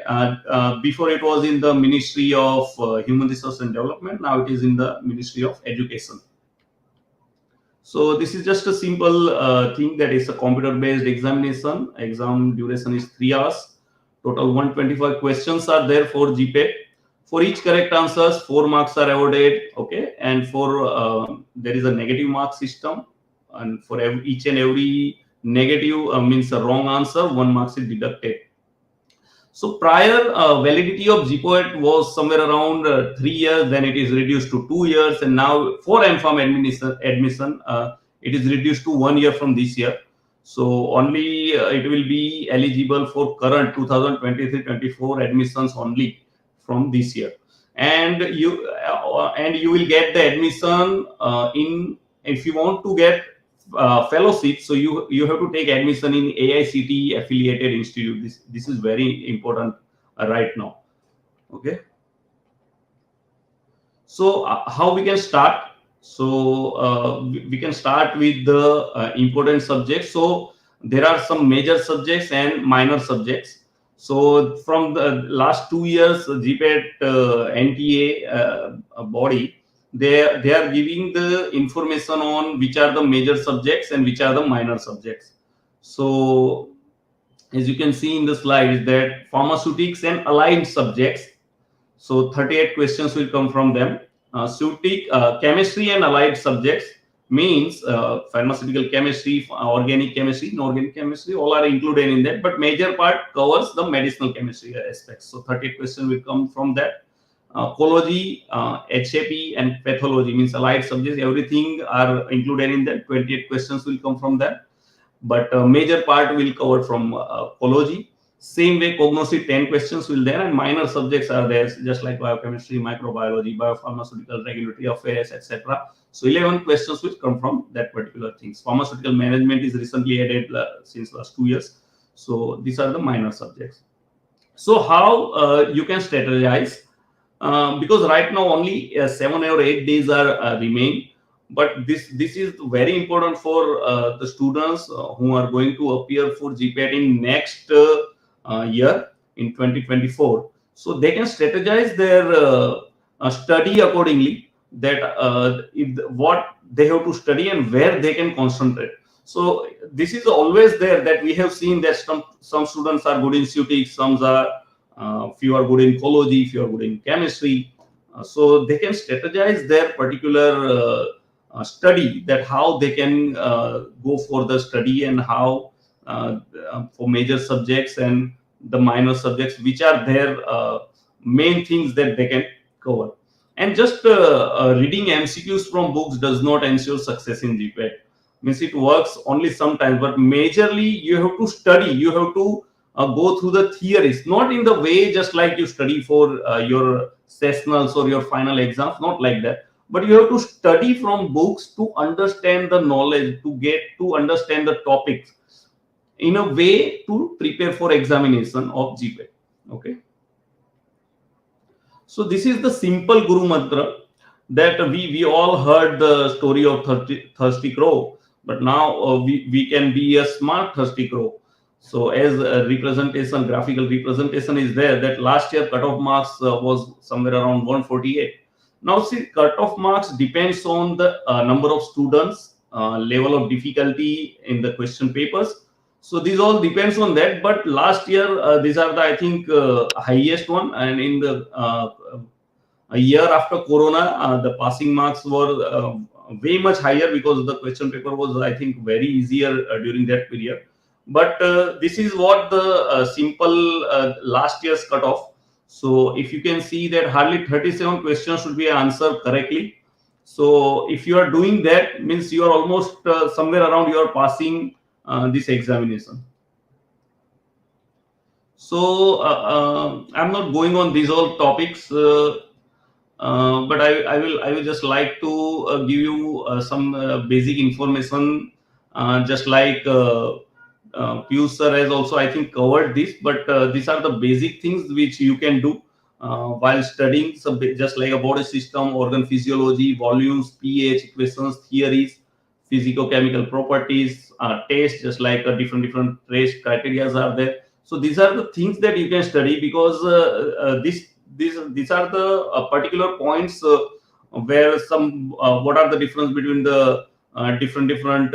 before it was in the Ministry of Human Resource and Development. Now it is in the Ministry of Education. So this is just a simple thing that is a computer-based examination. Exam duration is 3 hours. Total 125 questions are there for GPAT. For each correct answers, 4 marks are awarded. Okay, and for there is a negative mark system, and for each and every negative means a wrong answer, 1 mark is deducted. So prior validity of GPAT was somewhere around 3 years, then it is reduced to 2 years, and now for MPharm admission, it is reduced to 1 year from this year. So only it will be eligible for current 2023-24 admissions only from this year, and you will get the admission in if you want to get fellowship. So you have to take admission in AICTE affiliated institute. This is very important right now. Okay, so how we can start? So we can start with the important subjects. So there are some major subjects and minor subjects. So from the last 2 years, GPAT NTA body, they are giving the information on which are the major subjects and which are the minor subjects. So as you can see in the slide, that pharmaceutics and allied subjects. So 38 questions will come from them. Chemistry and allied subjects means pharmaceutical chemistry, organic chemistry, inorganic chemistry, all are included in that. But major part covers the medicinal chemistry aspects. So 38 questions will come from that. Ecology, HAP, and pathology, means allied subjects, everything are included in that. 28 questions will come from that, but major part will cover from ecology. Same way, cognoscit 10 questions will there, and minor subjects are there, just like biochemistry, microbiology, biopharmaceutical, regulatory affairs, etc. So 11 questions will come from that particular things. Pharmaceutical management is recently added since last 2 years. So these are the minor subjects. So how you can strategize? Because right now only 7 or 8 days are remain, but this is very important for the students who are going to appear for GPAT in next year in 2024. So they can strategize their study accordingly, that what they have to study and where they can concentrate. So this is always there, that we have seen that some students are good in CUTIC, some are few are good in ecology, few are good in chemistry. So they can strategize their particular study, that how they can go for the study, and how for major subjects and the minor subjects, which are their main things that they can cover. And just reading MCQs from books does not ensure success in GPAT. Means it works only sometimes, but majorly you have to study, you have to go through the theories, not in the way just like you study for your sessionals or your final exams, not like that, but you have to study from books to understand the knowledge, to understand the topics in a way to prepare for examination of GPAT. Okay, so this is the simple guru mantra, that we all heard the story of thirsty crow, but now we can be a smart thirsty crow. So as a representation, graphical representation is there, that last year cutoff marks was somewhere around 148. Now see, cutoff marks depends on the number of students, level of difficulty in the question papers. So these all depends on that. But last year these are the, I think, highest one, and in the a year after Corona, the passing marks were way much higher, because the question paper was, I think, very easier during that period. But this is what the simple last year's cutoff. So if you can see that hardly 37 questions should be answered correctly. So if you are doing that, means you are almost somewhere around you are passing this examination. So I'm not going on these all topics, but I will just like to give you some basic information, just like Piyush sir has also, I think, covered this, but these are the basic things which you can do while studying, just like a body system, organ physiology, volumes, pH, equations, theories, physico-chemical properties, taste, just like different taste criteria are there. So these are the things that you can study, because these are the particular points where some what are the difference between the different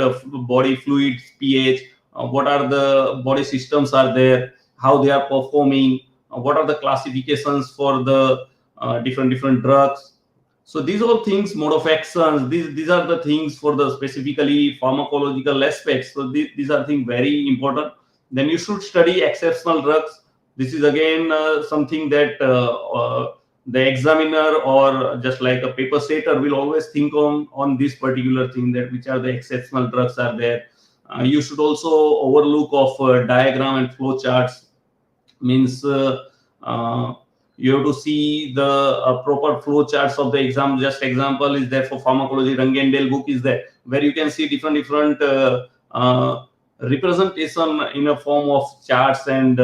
body fluids, pH, what are the body systems are there, how they are performing, what are the classifications for the different drugs. So these all things, mode of actions, these are the things for the specifically pharmacological aspects. So these are things very important. Then you should study exceptional drugs. This is again something that the examiner or just like a paper setter will always think on this particular thing, that which are the exceptional drugs are there. You should also overlook of diagram and flow charts. Means you have to see the proper flow charts of the exam. Just example is there for pharmacology, Rangendale book is there, where you can see different representation in a form of charts and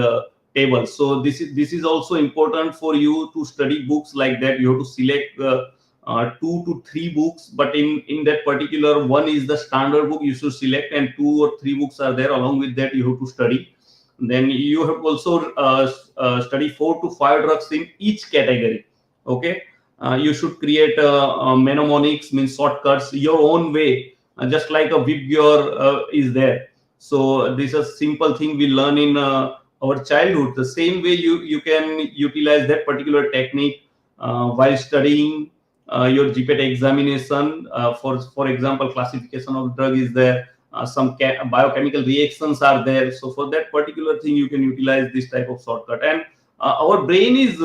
tables. So this is also important for you to study books like that. You have to select 2 to 3 books, but in that particular one is the standard book you should select, and 2 or 3 books are there. Along with that, you have to study. Then you have also study 4 to 5 drugs in each category. Okay, you should create mnemonics, means shortcuts, your own way, just like a VibGyor is there. So this is a simple thing we learn in our childhood. The same way you can utilize that particular technique while studying your GPAT examination. For example, classification of drug is there. Some biochemical reactions are there. So for that particular thing, you can utilize this type of shortcut. And our brain is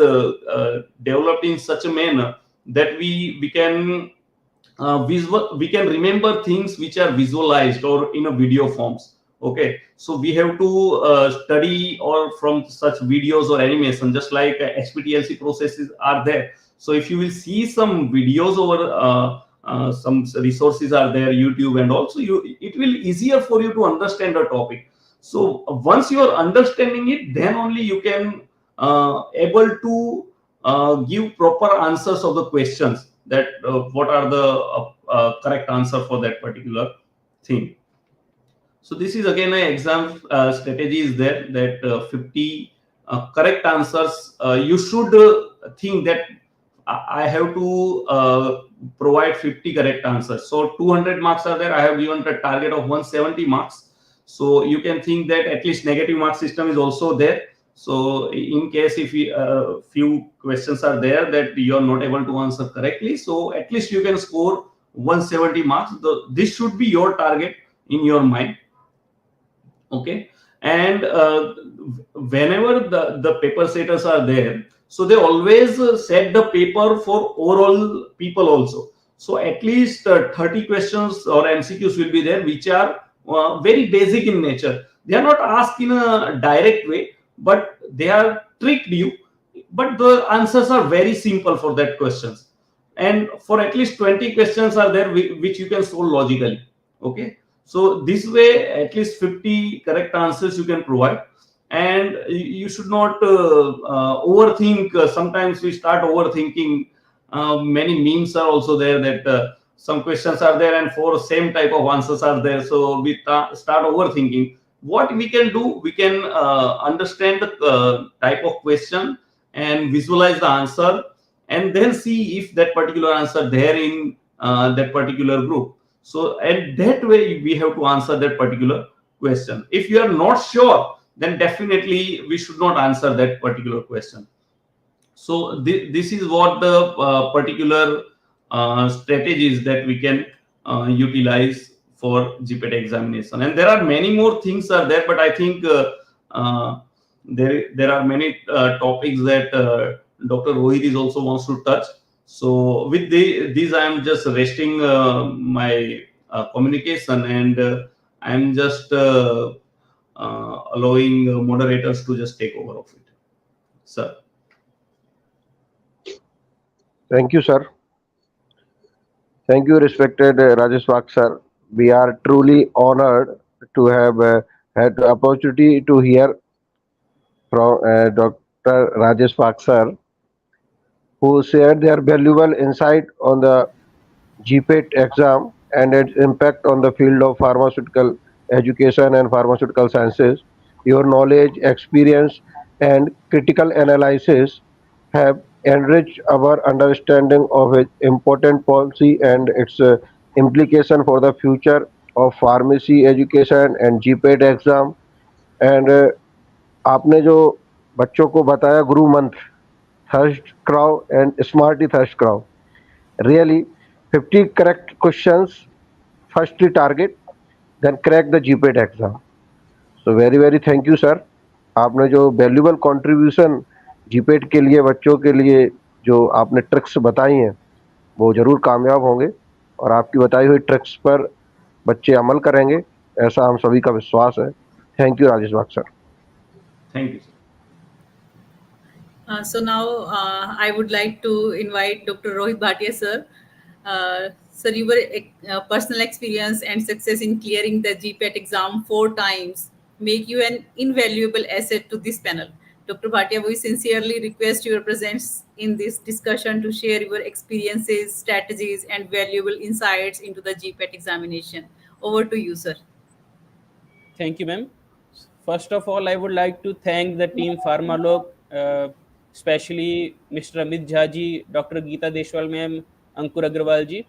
developed in such a manner that we can we can remember things which are visualized or in a video forms. Okay, so we have to study or from such videos or animation, just like HPTLC processes are there. So if you will see some videos over some resources are there, YouTube, and also it will easier for you to understand a topic. So once you are understanding it, then only you can able to give proper answers of the questions, that what are the correct answer for that particular thing. So this is again an exam strategy is there, that 50 correct answers. You should think that I have to provide 50 correct answers. So 200 marks are there. I have given a target of 170 marks. So you can think that at least negative mark system is also there. So in case if few questions are there that you are not able to answer correctly, so at least you can score 170 marks. This should be your target in your mind. Okay, and whenever the paper setters are there, so they always set the paper for overall people also. So at least 30 questions or MCQs will be there, which are very basic in nature. They are not asked in a direct way, but they are tricked you, but the answers are very simple for that questions. And for at least 20 questions are there which you can solve logically. Okay, so this way at least 50 correct answers you can provide. And you should not overthink. Sometimes we start overthinking. Many memes are also there that some questions are there and four same type of answers are there, so we start overthinking. What we can do, we can understand the type of question and visualize the answer, and then see if that particular answer there in that particular group. So and that way we have to answer that particular question. If you are not sure, then definitely we should not answer that particular question. So this is what the particular strategies that we can utilize for GPAT examination. And there are many more things are there, but I think uh, there are many topics that Dr. Rohit is also wants to touch. So with these, I am just resting my communication, and I'm just allowing moderators to just take over of it. Sir. Thank you, sir. Thank you, respected Rajesh Wak, sir. We are truly honored to have had the opportunity to hear from Dr. Rajesh Wak, sir, who shared their valuable insight on the GPAT exam and its impact on the field of pharmaceutical education and pharmaceutical sciences. Your knowledge, experience, and critical analysis have enriched our understanding of its important policy and its implication for the future of pharmacy education and GPAT exam. And आपने जो बच्चों को बताया गुरु मंत्र thirst crow and smartly thirst crow, really 50 correct questions firstly target, then crack the GPAT exam. So very thank you sir. आपने जो valuable contribution GPAT के लिए बच्चों के लिए जो आपने ट्रिक्स बताई हैं वो जरूर कामयाब होंगे और आपकी बताई हुई ट्रिक्स पर बच्चे अमल करेंगे, ऐसा हम सभी का विश्वास है. Thank you Rajesh walk sir. Thank you, sir. So now I would like to invite Dr. Rohit Bhatia, sir. Sir, your personal experience and success in clearing the GPAT exam 4 times make you an invaluable asset to this panel. Dr. Bhatia, we sincerely request your presence in this discussion to share your experiences, strategies, and valuable insights into the GPAT examination. Over to you, sir. Thank you, ma'am. First of all, I would like to thank the team Pharmalog, especially Mr. Amit Jha ji, Dr. Geeta Deshwal ma'am, Ankur Agrawal ji,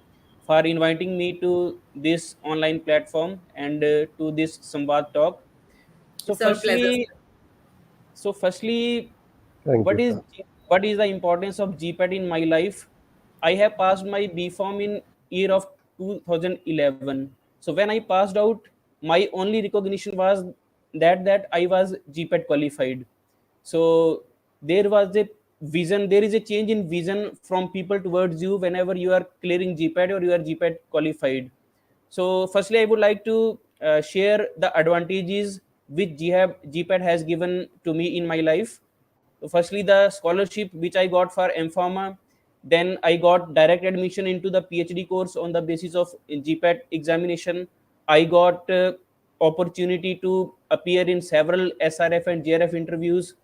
for inviting me to this online platform and to this SAMVAD talk. So It's our pleasure, firstly, Thank what you, is sir. what is the importance of GPAT in my life? I have passed my B Form in year of 2011. So when I passed out, my only recognition was that I was GPAT qualified. So there was a vision, there is a change in vision from people towards you whenever you are clearing GPAT or you are GPAT qualified. So firstly, I would like to share the advantages which GPAT has given to me in my life. So firstly, the scholarship which I got for M-Pharma, then I got direct admission into the PhD course on the basis of GPAT examination. I got opportunity to appear in several SRF and JRF interviews.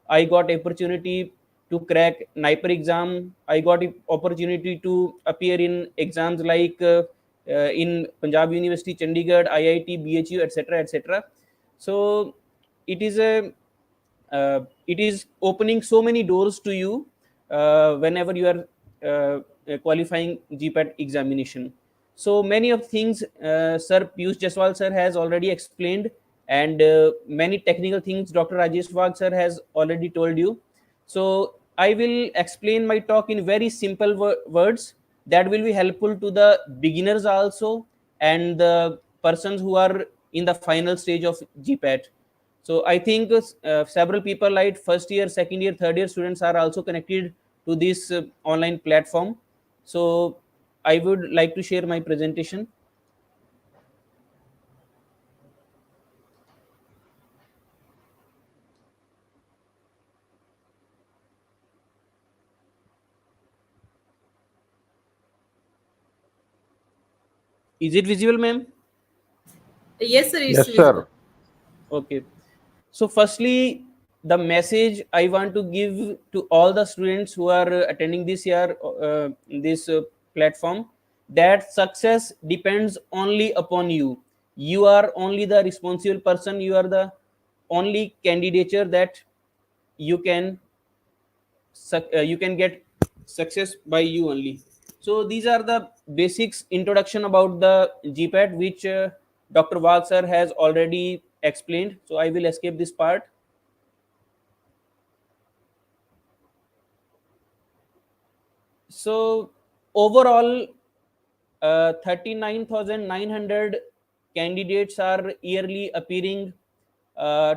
I got opportunity to crack NIPER exam. I got opportunity to appear in exams like in Punjab University, Chandigarh, IIT, BHU, etc., etc. So it is a it is opening so many doors to you whenever you are qualifying GPAT examination. So many of things Sir Piyush Jaswal sir has already explained, and many technical things Dr. Rajesh Wagh sir has already told you. So I will explain my talk in very simple words that will be helpful to the beginners also and the persons who are in the final stage of GPAT. So I think several people like first year, second year, third year students are also connected to this online platform. So I would like to share my presentation. Is it visible, ma'am? Yes, sir, it's Yes, visible. sir. Okay. So firstly, the message I want to give to all the students who are attending this year, this platform, that success depends only upon you. You are only the responsible person. You are the only candidature that you can you can get success by you only. So these are the basics introduction about the GPAT which Dr. Wagh sir has already explained. So I will escape this part. So overall, 39,900 candidates are yearly appearing uh,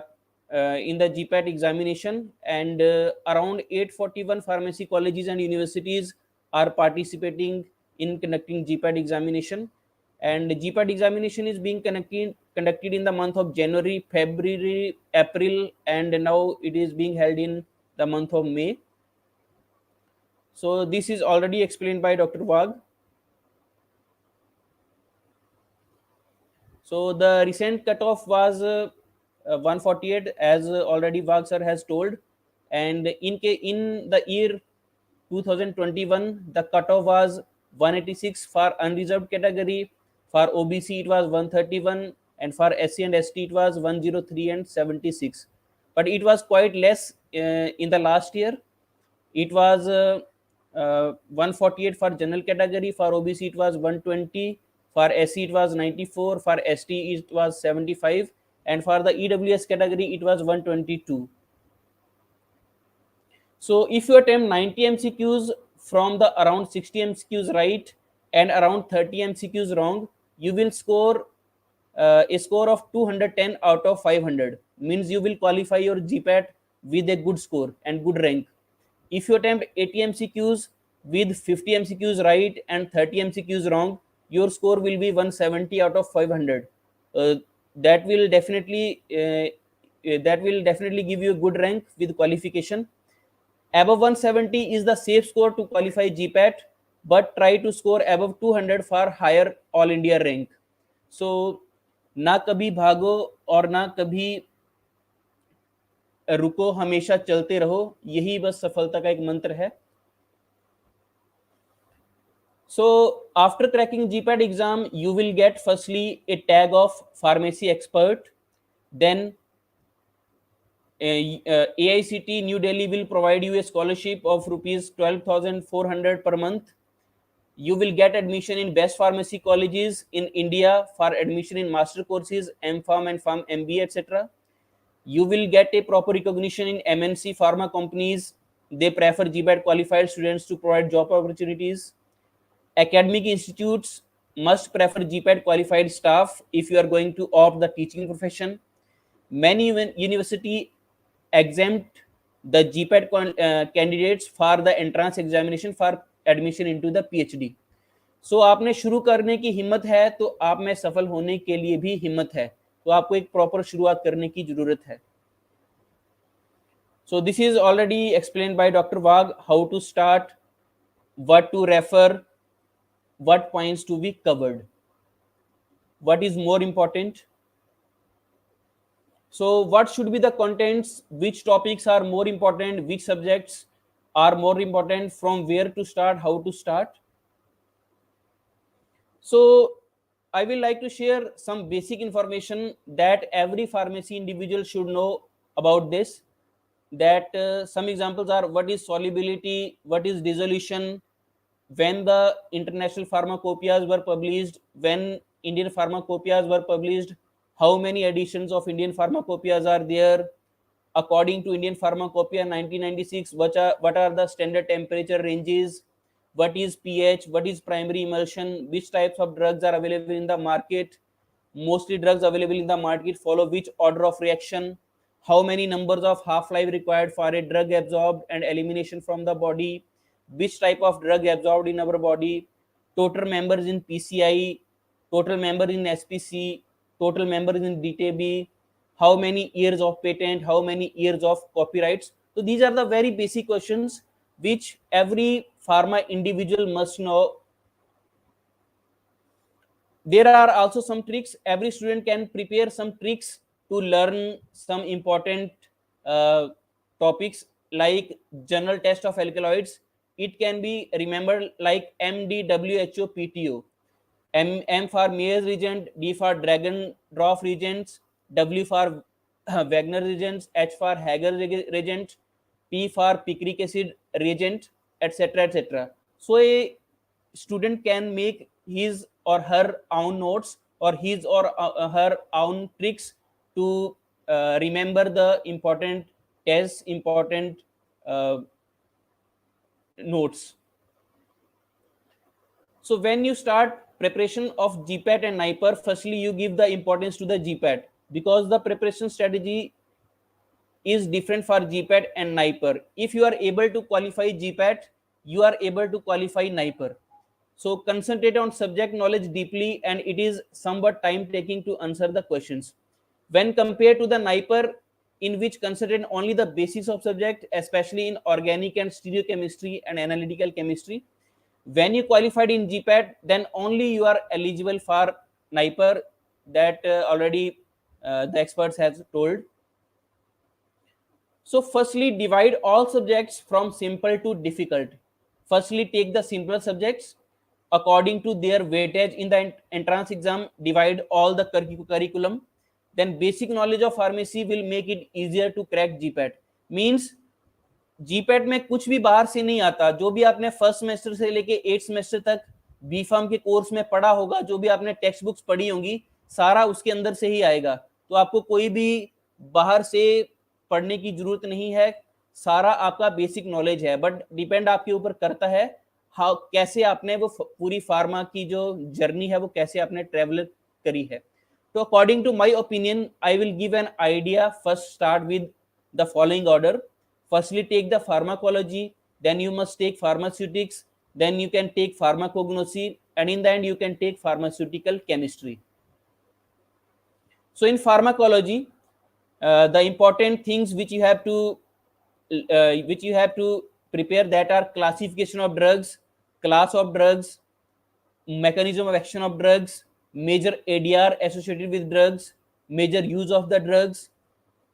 in the GPAT examination, and around 841 pharmacy colleges and universities are participating in conducting GPAT examination. And GPAT examination is being conducted in the month of January, February, April, and now it is being held in the month of May. So this is already explained by Dr. Wagh. So the recent cutoff was 148, as already Wagh sir has told, and in the year 2021, the cutoff was 186 for unreserved category. For OBC, it was 131, and for SC and ST, it was 103 and 76. But it was quite less in the last year. It was 148 for general category. For OBC, it was 120. For SC, it was 94. For ST, it was 75. And for the EWS category, it was 122. So if you attempt 90 MCQs from the around 60 MCQs right and around 30 MCQs wrong, you will score a score of 210 out of 500. Means you will qualify your GPAT with a good score and good rank. If you attempt 80 MCQs with 50 MCQs right and 30 MCQs wrong, your score will be 170 out of 500. That will definitely give you a good rank with qualification. Above 170 is the safe score to qualify GPAT, but try to score above 200 for higher All India rank. So ना कभी भागो और ना कभी रुको, हमेशा चलते रहो, यही बस सफलता का एक मंत्र है. So after cracking GPAT exam, you will get firstly a tag of pharmacy expert. Then AICT New Delhi will provide you a scholarship of rupees 12,400 per month. You will get admission in best pharmacy colleges in India for admission in master courses, M.Pharm and Pharm MBA, etc. You will get a proper recognition in MNC pharma companies. They prefer GPAT qualified students to provide job opportunities. Academic institutes must prefer GPAT qualified staff if you are going to opt the teaching profession. Many university exempt the GPAT candidates for the entrance examination for admission into the PhD. सो आपने शुरू करने की हिम्मत है तो आप में सफल होने के लिए भी हिम्मत है, तो आपको एक प्रॉपर शुरुआत करने की जरूरत है. So this is already explained by Dr. Wagh, how to start, what to refer, what points to be covered. What is more important? So what should be the contents, which topics are more important, which subjects are more important, from where to start, how to start. So I will like to share some basic information that every pharmacy individual should know about this. That some examples are: what is solubility, what is dissolution, when the international pharmacopoeias were published, when Indian pharmacopoeias were published, how many editions of Indian pharmacopoeias are there, according to Indian Pharmacopoeia 1996, what are the standard temperature ranges, what is pH, what is primary emulsion, which types of drugs are available in the market, mostly drugs available in the market follow which order of reaction, how many numbers of half-life required for a drug absorbed and elimination from the body, which type of drug absorbed in our body, total members in PCI, total members in SPC, total members in DTB, how many years of patent, how many years of copyrights. So these are the very basic questions which every pharma individual must know. There are also some tricks. Every student can prepare some tricks to learn some important topics like general test of alkaloids. It can be remembered like MDWHO PTO. M for Mayer's reagent, D for Dragon-Droff reagents, W for Wagner reagents, H for Hager reagent, P for picric acid reagent, etc. etc. So a student can make his or her own notes or his or her own tricks to remember the important tests, important notes. So when you start preparation of GPAT and NIPER, firstly you give the importance to the GPAT because the preparation strategy is different for GPAT and NIPER. If you are able to qualify GPAT, you are able to qualify NIPER. So concentrate on subject knowledge deeply, and it is somewhat time taking to answer the questions. When compared to the NIPER, in which concentrate only the basics of subject, especially in organic and stereochemistry and analytical chemistry, when you qualified in GPAT, then only you are eligible for NIPER, that already the experts has told. So firstly, divide all subjects from simple to difficult. Firstly, take the simpler subjects according to their weightage in the entrance exam, divide all the curriculum. Then basic knowledge of pharmacy will make it easier to crack GPAT. Means GPAT में कुछ भी बाहर से नहीं आता, जो भी आपने फर्स्ट सेमेस्टर से लेके 8th सेमेस्टर तक बी फार्म के कोर्स में पढ़ा होगा, जो भी आपने टेक्स्ट बुक्स पढ़ी होंगी, सारा उसके अंदर से ही आएगा. तो आपको कोई भी बाहर से पढ़ने की जरूरत नहीं है, सारा आपका बेसिक नॉलेज है. बट डिपेंड आपके ऊपर करता है कैसे आपने वो पूरी फार्मा की जो जर्नी है वो कैसे आपने ट्रेवल करी है. तो according to my opinion I will give an idea. First start with the following order. Firstly, take the pharmacology, then you must take pharmaceutics, then you can take pharmacognosy, and in the end you can take pharmaceutical chemistry. So in pharmacology, the important things which you have to prepare, that are classification of drugs, class of drugs, mechanism of action of drugs, major ADR associated with drugs, major use of the drugs,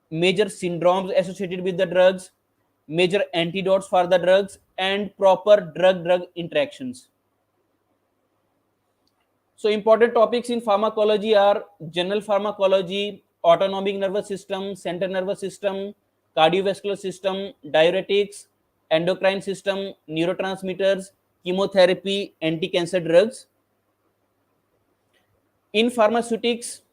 major syndromes associated with the drugs, major antidotes for the drugs, and proper drug-drug interactions. So important topics in pharmacology are general pharmacology, autonomic nervous system, central nervous system, cardiovascular system, diuretics, endocrine system, neurotransmitters, chemotherapy, anti-cancer drugs. In pharmaceutics,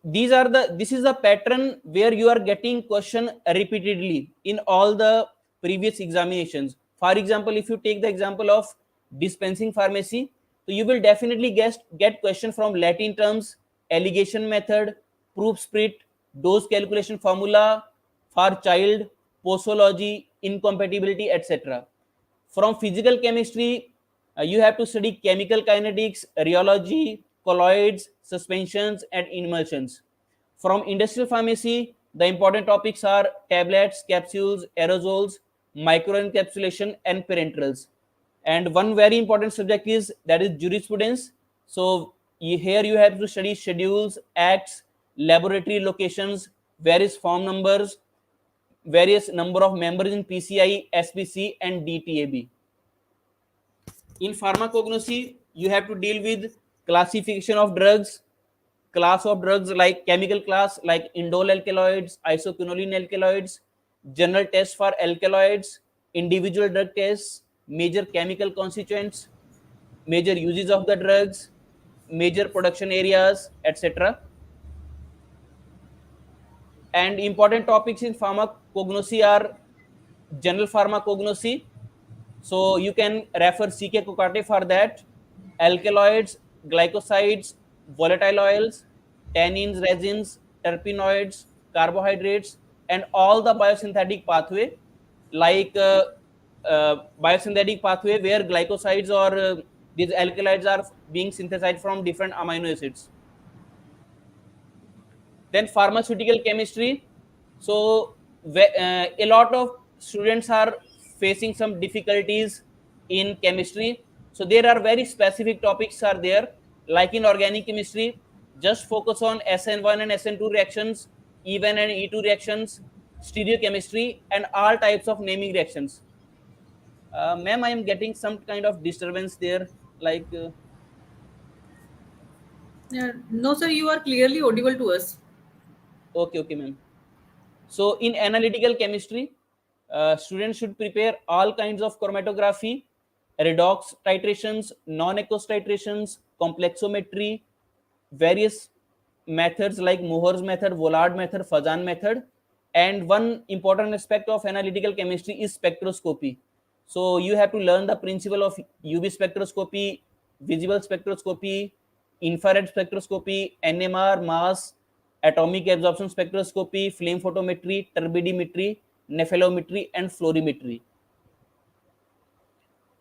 this is the pattern where you are getting question repeatedly in all the previous examinations. For example, if you take the example of dispensing pharmacy, so you will definitely get question from Latin terms, alligation method, proof split, dose calculation formula, for child, posology, incompatibility, etc. From physical chemistry, you have to study chemical kinetics, rheology, colloids, suspensions, and emulsions. From industrial pharmacy, the important topics are tablets, capsules, aerosols, microencapsulation, and parenterals. And one very important subject is that is jurisprudence. So here you have to study schedules, acts, laboratory locations, various form numbers, various number of members in PCI, SPC, and DTAB. In pharmacognosy, you have to deal with classification of drugs, class of drugs like chemical class like indole alkaloids, isoquinoline alkaloids, general tests for alkaloids, individual drug tests, major chemical constituents, major uses of the drugs, major production areas, etc. And important topics in pharmacognosy are general pharmacognosy. So you can refer CK Kokate for that. Alkaloids, glycosides, volatile oils, tannins, resins, terpenoids, carbohydrates, and all the biosynthetic pathway, like biosynthetic pathway where glycosides or these alkaloids are being synthesized from different amino acids. Then pharmaceutical chemistry. So a lot of students are facing some difficulties in chemistry. So there are very specific topics are there, like in organic chemistry, just focus on SN1 and SN2 reactions, E1 and E2 reactions, stereochemistry, and all types of naming reactions. Ma'am, I am getting some kind of disturbance there, like No, sir, you are clearly audible to us. okay, ma'am. So in analytical chemistry, students should prepare all kinds of chromatography, redox titrations, non-aqueous titrations, complexometry, various methods like Mohr's method, Vollard method, Fazan method. And one important aspect of analytical chemistry is spectroscopy. So you have to learn the principle of UV spectroscopy, visible spectroscopy, infrared spectroscopy, NMR, mass, atomic absorption spectroscopy, flame photometry, turbidimetry, nephelometry, and fluorimetry.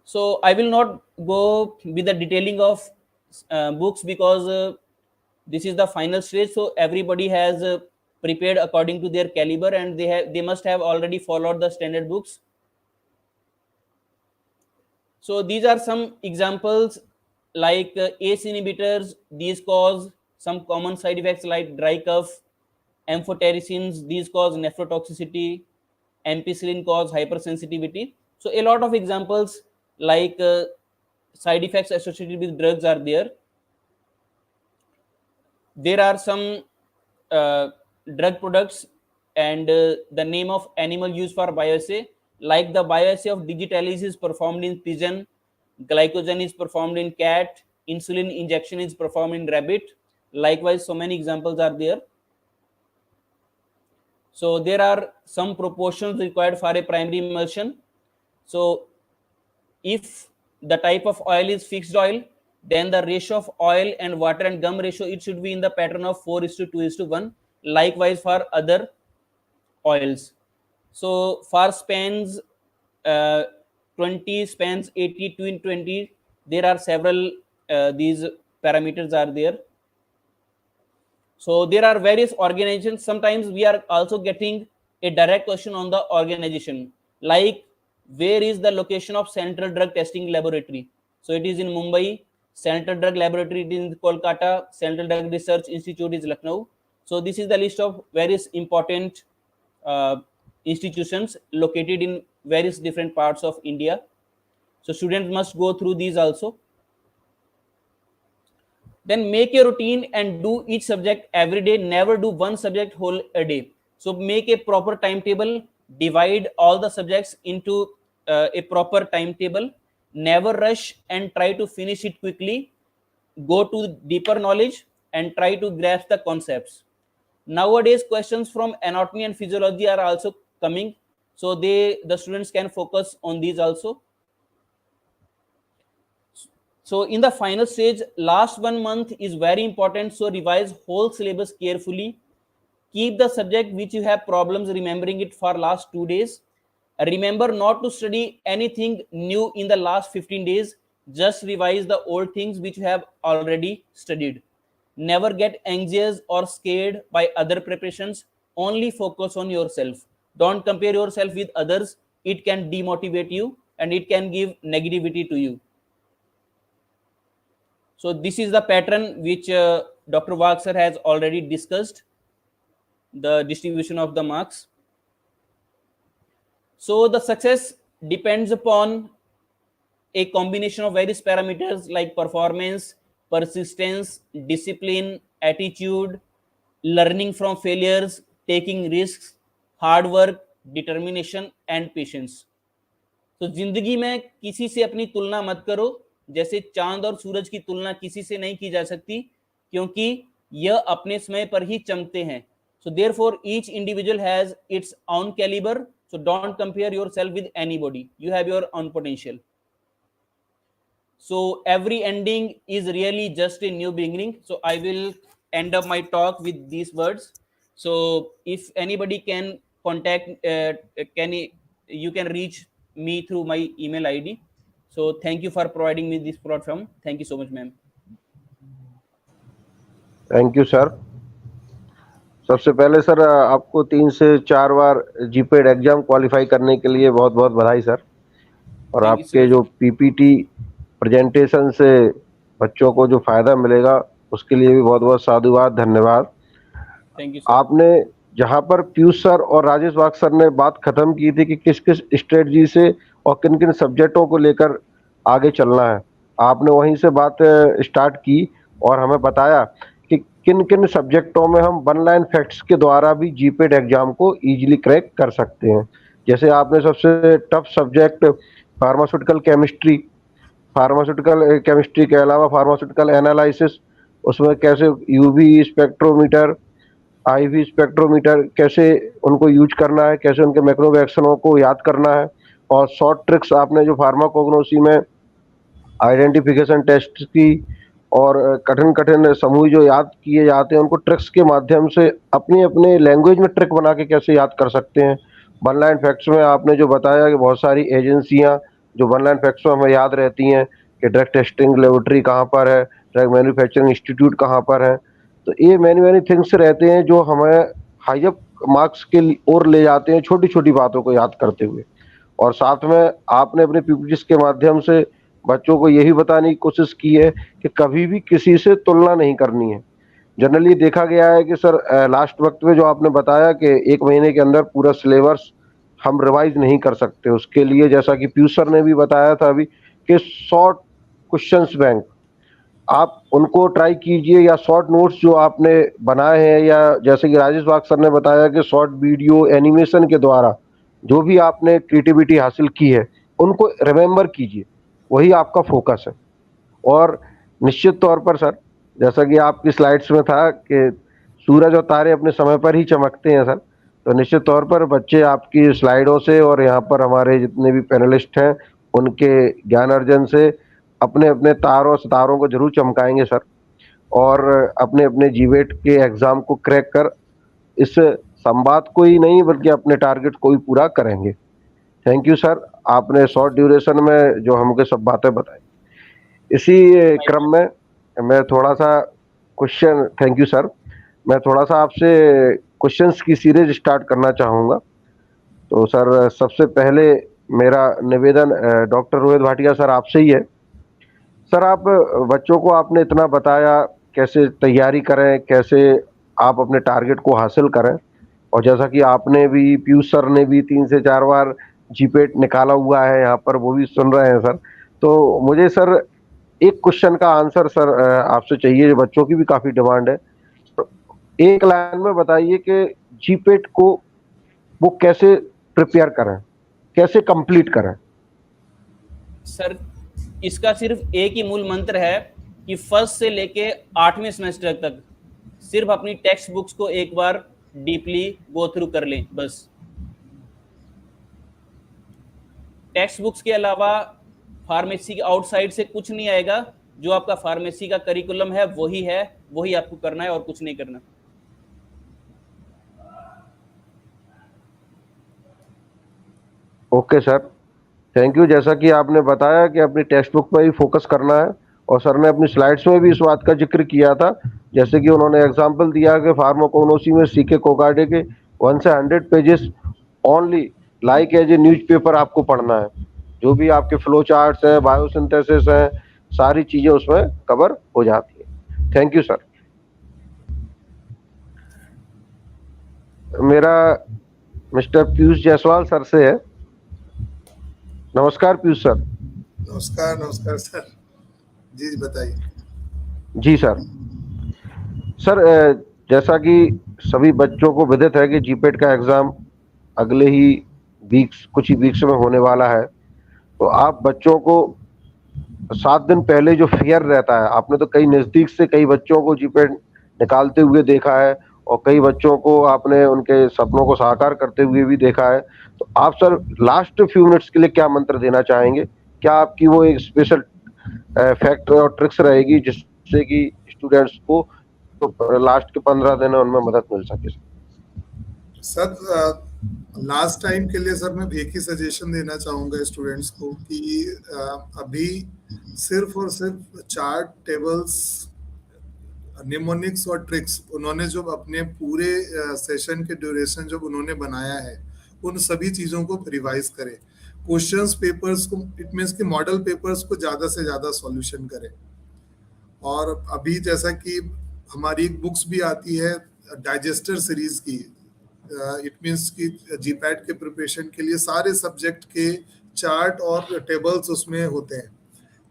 So I will not go with the detailing of books because this is the final stage. So everybody has prepared according to their caliber, and they must have already followed the standard books. So these are some examples like ACE inhibitors. These cause some common side effects like dry cough. Amphotericins, these cause nephrotoxicity. Ampicillin cause hypersensitivity. So a lot of examples like side effects associated with drugs are there. There are some drug products and the name of animal used for bioassay, like the bioassay of digitalis is performed in pigeon, glycogen is performed in cat, insulin injection is performed in rabbit. Likewise, so many examples are there. So there are some proportions required for a primary emulsion. So if the type of oil is fixed oil, then the ratio of oil and water and gum ratio, it should be in the pattern of 4:2:1. Likewise for other oils. So for spans 20, spans 80, 20, there are several these parameters are there. So there are various organizations. Sometimes we are also getting a direct question on the organization, like where is the location of Central Drug Testing Laboratory? So it is in Mumbai. Central Drug Laboratory it is in Kolkata. Central Drug Research Institute is Lucknow. So this is the list of various important institutions located in various different parts of India. So students must go through these also. Then make a routine and do each subject every day. Never do one subject whole a day. So make a proper timetable, divide all the subjects into a proper timetable. Never rush and try to finish it quickly. Go to deeper knowledge and try to grasp the concepts. Nowadays questions from anatomy and physiology are also coming, so the students can focus on these also. So in the final stage, last 1 month is very important. So revise whole syllabus carefully. keep the subject which you have problems remembering it for last 2 days. Remember not to study anything new in the last 15 days. Just revise the old things which you have already studied. Never get anxious or scared by other preparations. Only focus on yourself. Don't compare yourself with others. It can demotivate you and it can give negativity to you. So this is the pattern which Dr. Wag sir has already discussed, the distribution of the marks. So the success depends upon a combination of various parameters like performance, persistence, discipline, attitude, learning from failures, taking risks, hard work, determination and patience. तो जिंदगी में किसी से अपनी तुलना मत करो, जैसे चांद और सूरज की तुलना किसी से नहीं की जा सकती, क्योंकि यह अपने समय पर ही चमकते हैं. So therefore each individual has its own caliber, so don't compare yourself with anybody. You have your own potential. So every ending is really just a new beginning. So I will end up my talk with these words. So if anybody can contact, you can reach me through my email ID. So thank you for providing me this platform. Thank you so much, ma'am. Thank you sir. सबसे पहले sir आपको 3 से 4 बार GPAT exam qualify करने के लिए बहुत बहुत बधाई सर. और आपके जो पीपीटी प्रेजेंटेशन से बच्चों को जो फायदा मिलेगा उसके लिए भी बहुत बहुत साधुवाद, धन्यवाद. Thank you. आपने जहां पर पीयूष सर और राजेश वाग सर ने बात खत्म की थी कि किस किस स्ट्रेटजी से और किन किन सब्जेक्टों को लेकर आगे चलना है, आपने वहीं से बात स्टार्ट की और हमें बताया कि किन किन सब्जेक्टों में हम वन लाइन फैक्ट्स के द्वारा भी जीपेड एग्जाम को इजीली क्रैक कर सकते हैं. जैसे आपने सबसे टफ सब्जेक्ट फार्मास्यूटिकल केमिस्ट्री के अलावा फार्मास्यूटिकल एनालिसिस, उसमें कैसे यूवी स्पेक्ट्रोमीटर, आईवी स्पेक्ट्रोमीटर कैसे उनको यूज करना है, कैसे उनके मैक्रोवैक्सनों को याद करना है, और शॉर्ट ट्रिक्स आपने जो फार्माकोग्नोसी में आइडेंटिफिकेशन टेस्ट की और कठिन कठिन समूह जो याद किए जाते हैं उनको ट्रिक्स के माध्यम से अपनी अपने लैंग्वेज में ट्रिक बना के कैसे याद कर सकते हैं. वन लाइन फैक्ट्स में आपने जो बताया कि बहुत सारी एजेंसियां जो वन लाइन फैक्ट्स में हमें याद रहती हैं कि ड्रग टेस्टिंग लेबोरेटरी कहाँ पर है, ड्रग मैन्युफैक्चरिंग इंस्टीट्यूट कहाँ पर है. तो ये मैनी थिंग्स रहते हैं जो हमें हाई मार्क्स के ओर ले जाते हैं छोटी छोटी बातों को याद करते हुए. और साथ में आपने अपने पीपीटीज के माध्यम से बच्चों को यही बताने की कोशिश की है कि कभी भी किसी से तुलना नहीं करनी है. जनरली देखा गया है कि सर लास्ट वक्त में जो आपने बताया कि 1 महीने के अंदर पूरा सिलेबस हम रिवाइज नहीं कर सकते, उसके लिए जैसा कि पीयूष सर ने भी बताया था अभी कि शॉर्ट क्वेश्चंस बैंक आप उनको ट्राई कीजिए, या शॉर्ट नोट्स जो आपने बनाए हैं, या जैसे कि राजेश वाग सर ने बताया कि शॉर्ट वीडियो एनिमेशन के द्वारा जो भी आपने क्रिएटिविटी हासिल की है उनको रिमेंबर कीजिए, वही आपका फोकस है. और निश्चित तौर पर सर जैसा कि आपकी स्लाइड्स में था कि सूरज और तारे अपने समय पर ही चमकते हैं सर, तो निश्चित तौर पर बच्चे आपकी स्लाइडों से और यहाँ पर हमारे जितने भी पैनलिस्ट हैं उनके ज्ञान अर्जन से अपने अपने तारों सितारों को जरूर चमकाएंगे सर, और अपने अपने जीवेट के एग्जाम को क्रैक कर इस संवाद को ही नहीं बल्कि अपने टारगेट को भी पूरा करेंगे. थैंक यू सर, आपने शॉर्ट ड्यूरेशन में जो हमको सब बातें बताई. इसी क्रम में मैं थोड़ा सा क्वेश्चन, थैंक यू सर, मैं थोड़ा सा आपसे क्वेश्चंस की सीरीज स्टार्ट करना चाहूँगा. तो सर सबसे पहले मेरा निवेदन डॉक्टर रोहित भाटिया सर आपसे ही है. सर आप बच्चों को आपने इतना बताया कैसे तैयारी करें, कैसे आप अपने टारगेट को हासिल करें, और जैसा कि आपने भी पीयूष सर ने भी 3 से 4 बार जीपेट निकाला हुआ है यहाँ पर, वो भी सुन रहे हैं सर. तो मुझे सर एक क्वेश्चन का आंसर सर आपसे चाहिए, बच्चों की भी काफ़ी डिमांड है. तो एक लाइन में बताइए कि जीपेट को वो कैसे प्रिपेयर करें, कैसे कंप्लीट करें. सर इसका सिर्फ एक ही मूल मंत्र है कि फर्स्ट से लेके 8वें सेमेस्टर तक सिर्फ अपनी टेक्स्ट बुक्स को एक बार डीपली गो थ्रू कर लें बस. टेक्स्ट बुक्स के अलावा फार्मेसी के आउटसाइड से कुछ नहीं आएगा. जो आपका फार्मेसी का करिकुलम है वही आपको करना है और कुछ नहीं करना. Okay sir, thank you. जैसा कि आपने बताया कि अपनी टेक्स्ट बुक पर ही फोकस करना है, और सर ने अपनी स्लाइड्स में भी इस बात का जिक्र किया था, जैसे कि उन्होंने एग्जांपल दिया कि फार्माकोग्नोसी में सीके कोकार्डे के 1 से 100 pages only like as a newspaper आपको पढ़ना है। जो भी आपके फ्लो चार्ट्स हैं, बायोसिंथेसिस हैं, सारी चीज़ें उसमें कवर हो जाती है। Thank you sir. मेरा मिस्टर पीयूष जायसवाल सर से है। नमस्कार पीयूष सर। नमस्कार सर। जी बताइए। जी सर। सर जैसा कि सभी बच्चों को विदित है कि जीपेट का एग्ज़ाम अगले ही कुछ ही वीक्स में होने वाला है, तो आप बच्चों को 7 दिन पहले जो फियर रहता है, आपने तो कई नज़दीक से कई बच्चों को जीपेट निकालते हुए देखा है, और कई बच्चों को आपने उनके सपनों को साकार करते हुए भी देखा है। तो आप सर लास्ट फ्यू मिनट्स के लिए क्या मंत्र देना चाहेंगे? क्या आपकी वो एक स्पेशल फैक्ट और ट्रिक्स रहेगी जिससे कि स्टूडेंट्स को तो लास्ट के 15 दिन है उनमें मदद मिल सके? सर लास्ट टाइम के लिए सर मैं एक ही सजेशन देना चाहूँगा स्टूडेंट्स को कि अभी सिर्फ और सिर्फ चार्ट, टेबल्स, निमोनिक्स और ट्रिक्स उन्होंने जो अपने पूरे सेशन के ड्यूरेशन जब उन्होंने बनाया है, उन सभी चीज़ों को रिवाइज करें। क्वेश्चंस पेपर्स को, इट मीन्स कि मॉडल पेपर्स को ज़्यादा से ज़्यादा सॉल्यूशन करें। और अभी जैसा कि हमारी एक बुक्स भी आती है डाइजेस्टर सीरीज की, इट मीन्स कि जीपैट के प्रिपरेशन के लिए सारे सब्जेक्ट के चार्ट और टेबल्स उसमें होते हैं।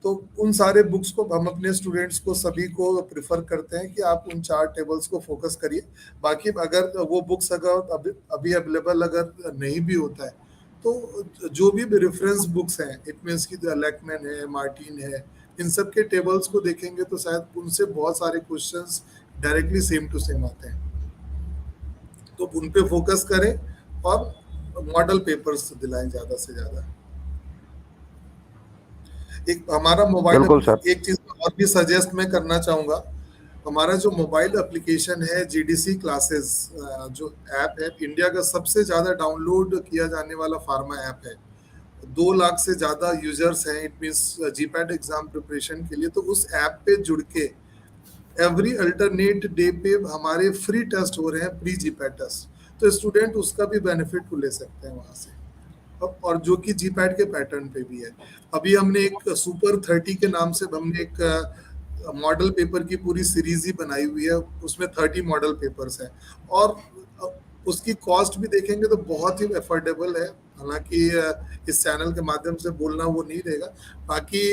तो उन सारे बुक्स को हम अपने स्टूडेंट्स को सभी को प्रिफर करते हैं कि आप उन चार्ट टेबल्स को फोकस करिए। बाकी अगर वो बुक्स अगर अभी अवेलेबल अगर नहीं भी होता है, तो जो भी रेफरेंस बुक्स हैं, इट मीन्स कि लैकमैन है, मार्टिन है, इन सब के टेबल्स को देखेंगे तो शायद उनसे बहुत सारे questions directly same to same आते हैं। तो उन पे फोकस करें और मॉडल पेपर्स दिलाएं ज़्यादा से ज़्यादा। एक हमारा मोबाइल, एक चीज और भी सजेस्ट मैं करना चाहूँगा, हमारा जो मोबाइल एप्लीकेशन है जीडीसी क्लासेस, जो ऐप है, इंडिया का सबसे ज़्यादा डाउनलोड किया जाने वाला फार्मा ऐप है। 2 लाख से ज़्यादा यूजर्स हैं, it means GPAT exam preparation के लिए। तो उस ऐप पे जुड़ के एवरी अल्टरनेट डे पे हमारे फ्री टेस्ट हो रहे हैं, प्री जीपैट टेस्ट, तो स्टूडेंट उसका भी बेनिफिट ले सकते हैं वहाँ से, और जो कि जीपैट के पैटर्न पे भी है। अभी हमने एक सुपर 30 के नाम से हमने एक मॉडल पेपर की पूरी सीरीज ही बनाई हुई है, उसमें 30 मॉडल पेपर्स हैं, और उसकी कॉस्ट भी देखेंगे तो बहुत ही अफोर्डेबल है। हालांकि इस चैनल के माध्यम से बोलना वो नहीं रहेगा। बाकी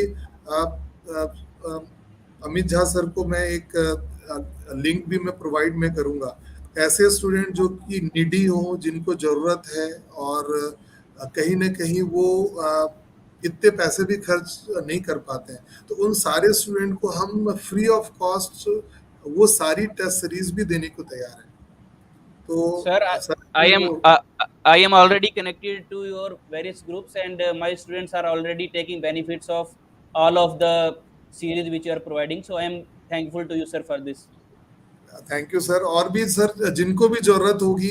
अमित झा सर को मैं एक लिंक भी मैं प्रोवाइड में करूँगा। ऐसे स्टूडेंट जो कि नीडी हो, जिनको ज़रूरत है, और कहीं ना कहीं वो इतने पैसे भी खर्च नहीं कर पाते हैं, तो उन सारे स्टूडेंट को हम फ्री ऑफ कॉस्ट वो सारी टेस्ट सीरीज भी देने को तैयार हैं। तो sir I am already connected to your various groups, and my students are already taking benefits of all of the series which you are providing, so I am thankful to you sir for this. Thank you sir. और भी sir जिनको भी जरूरत होगी,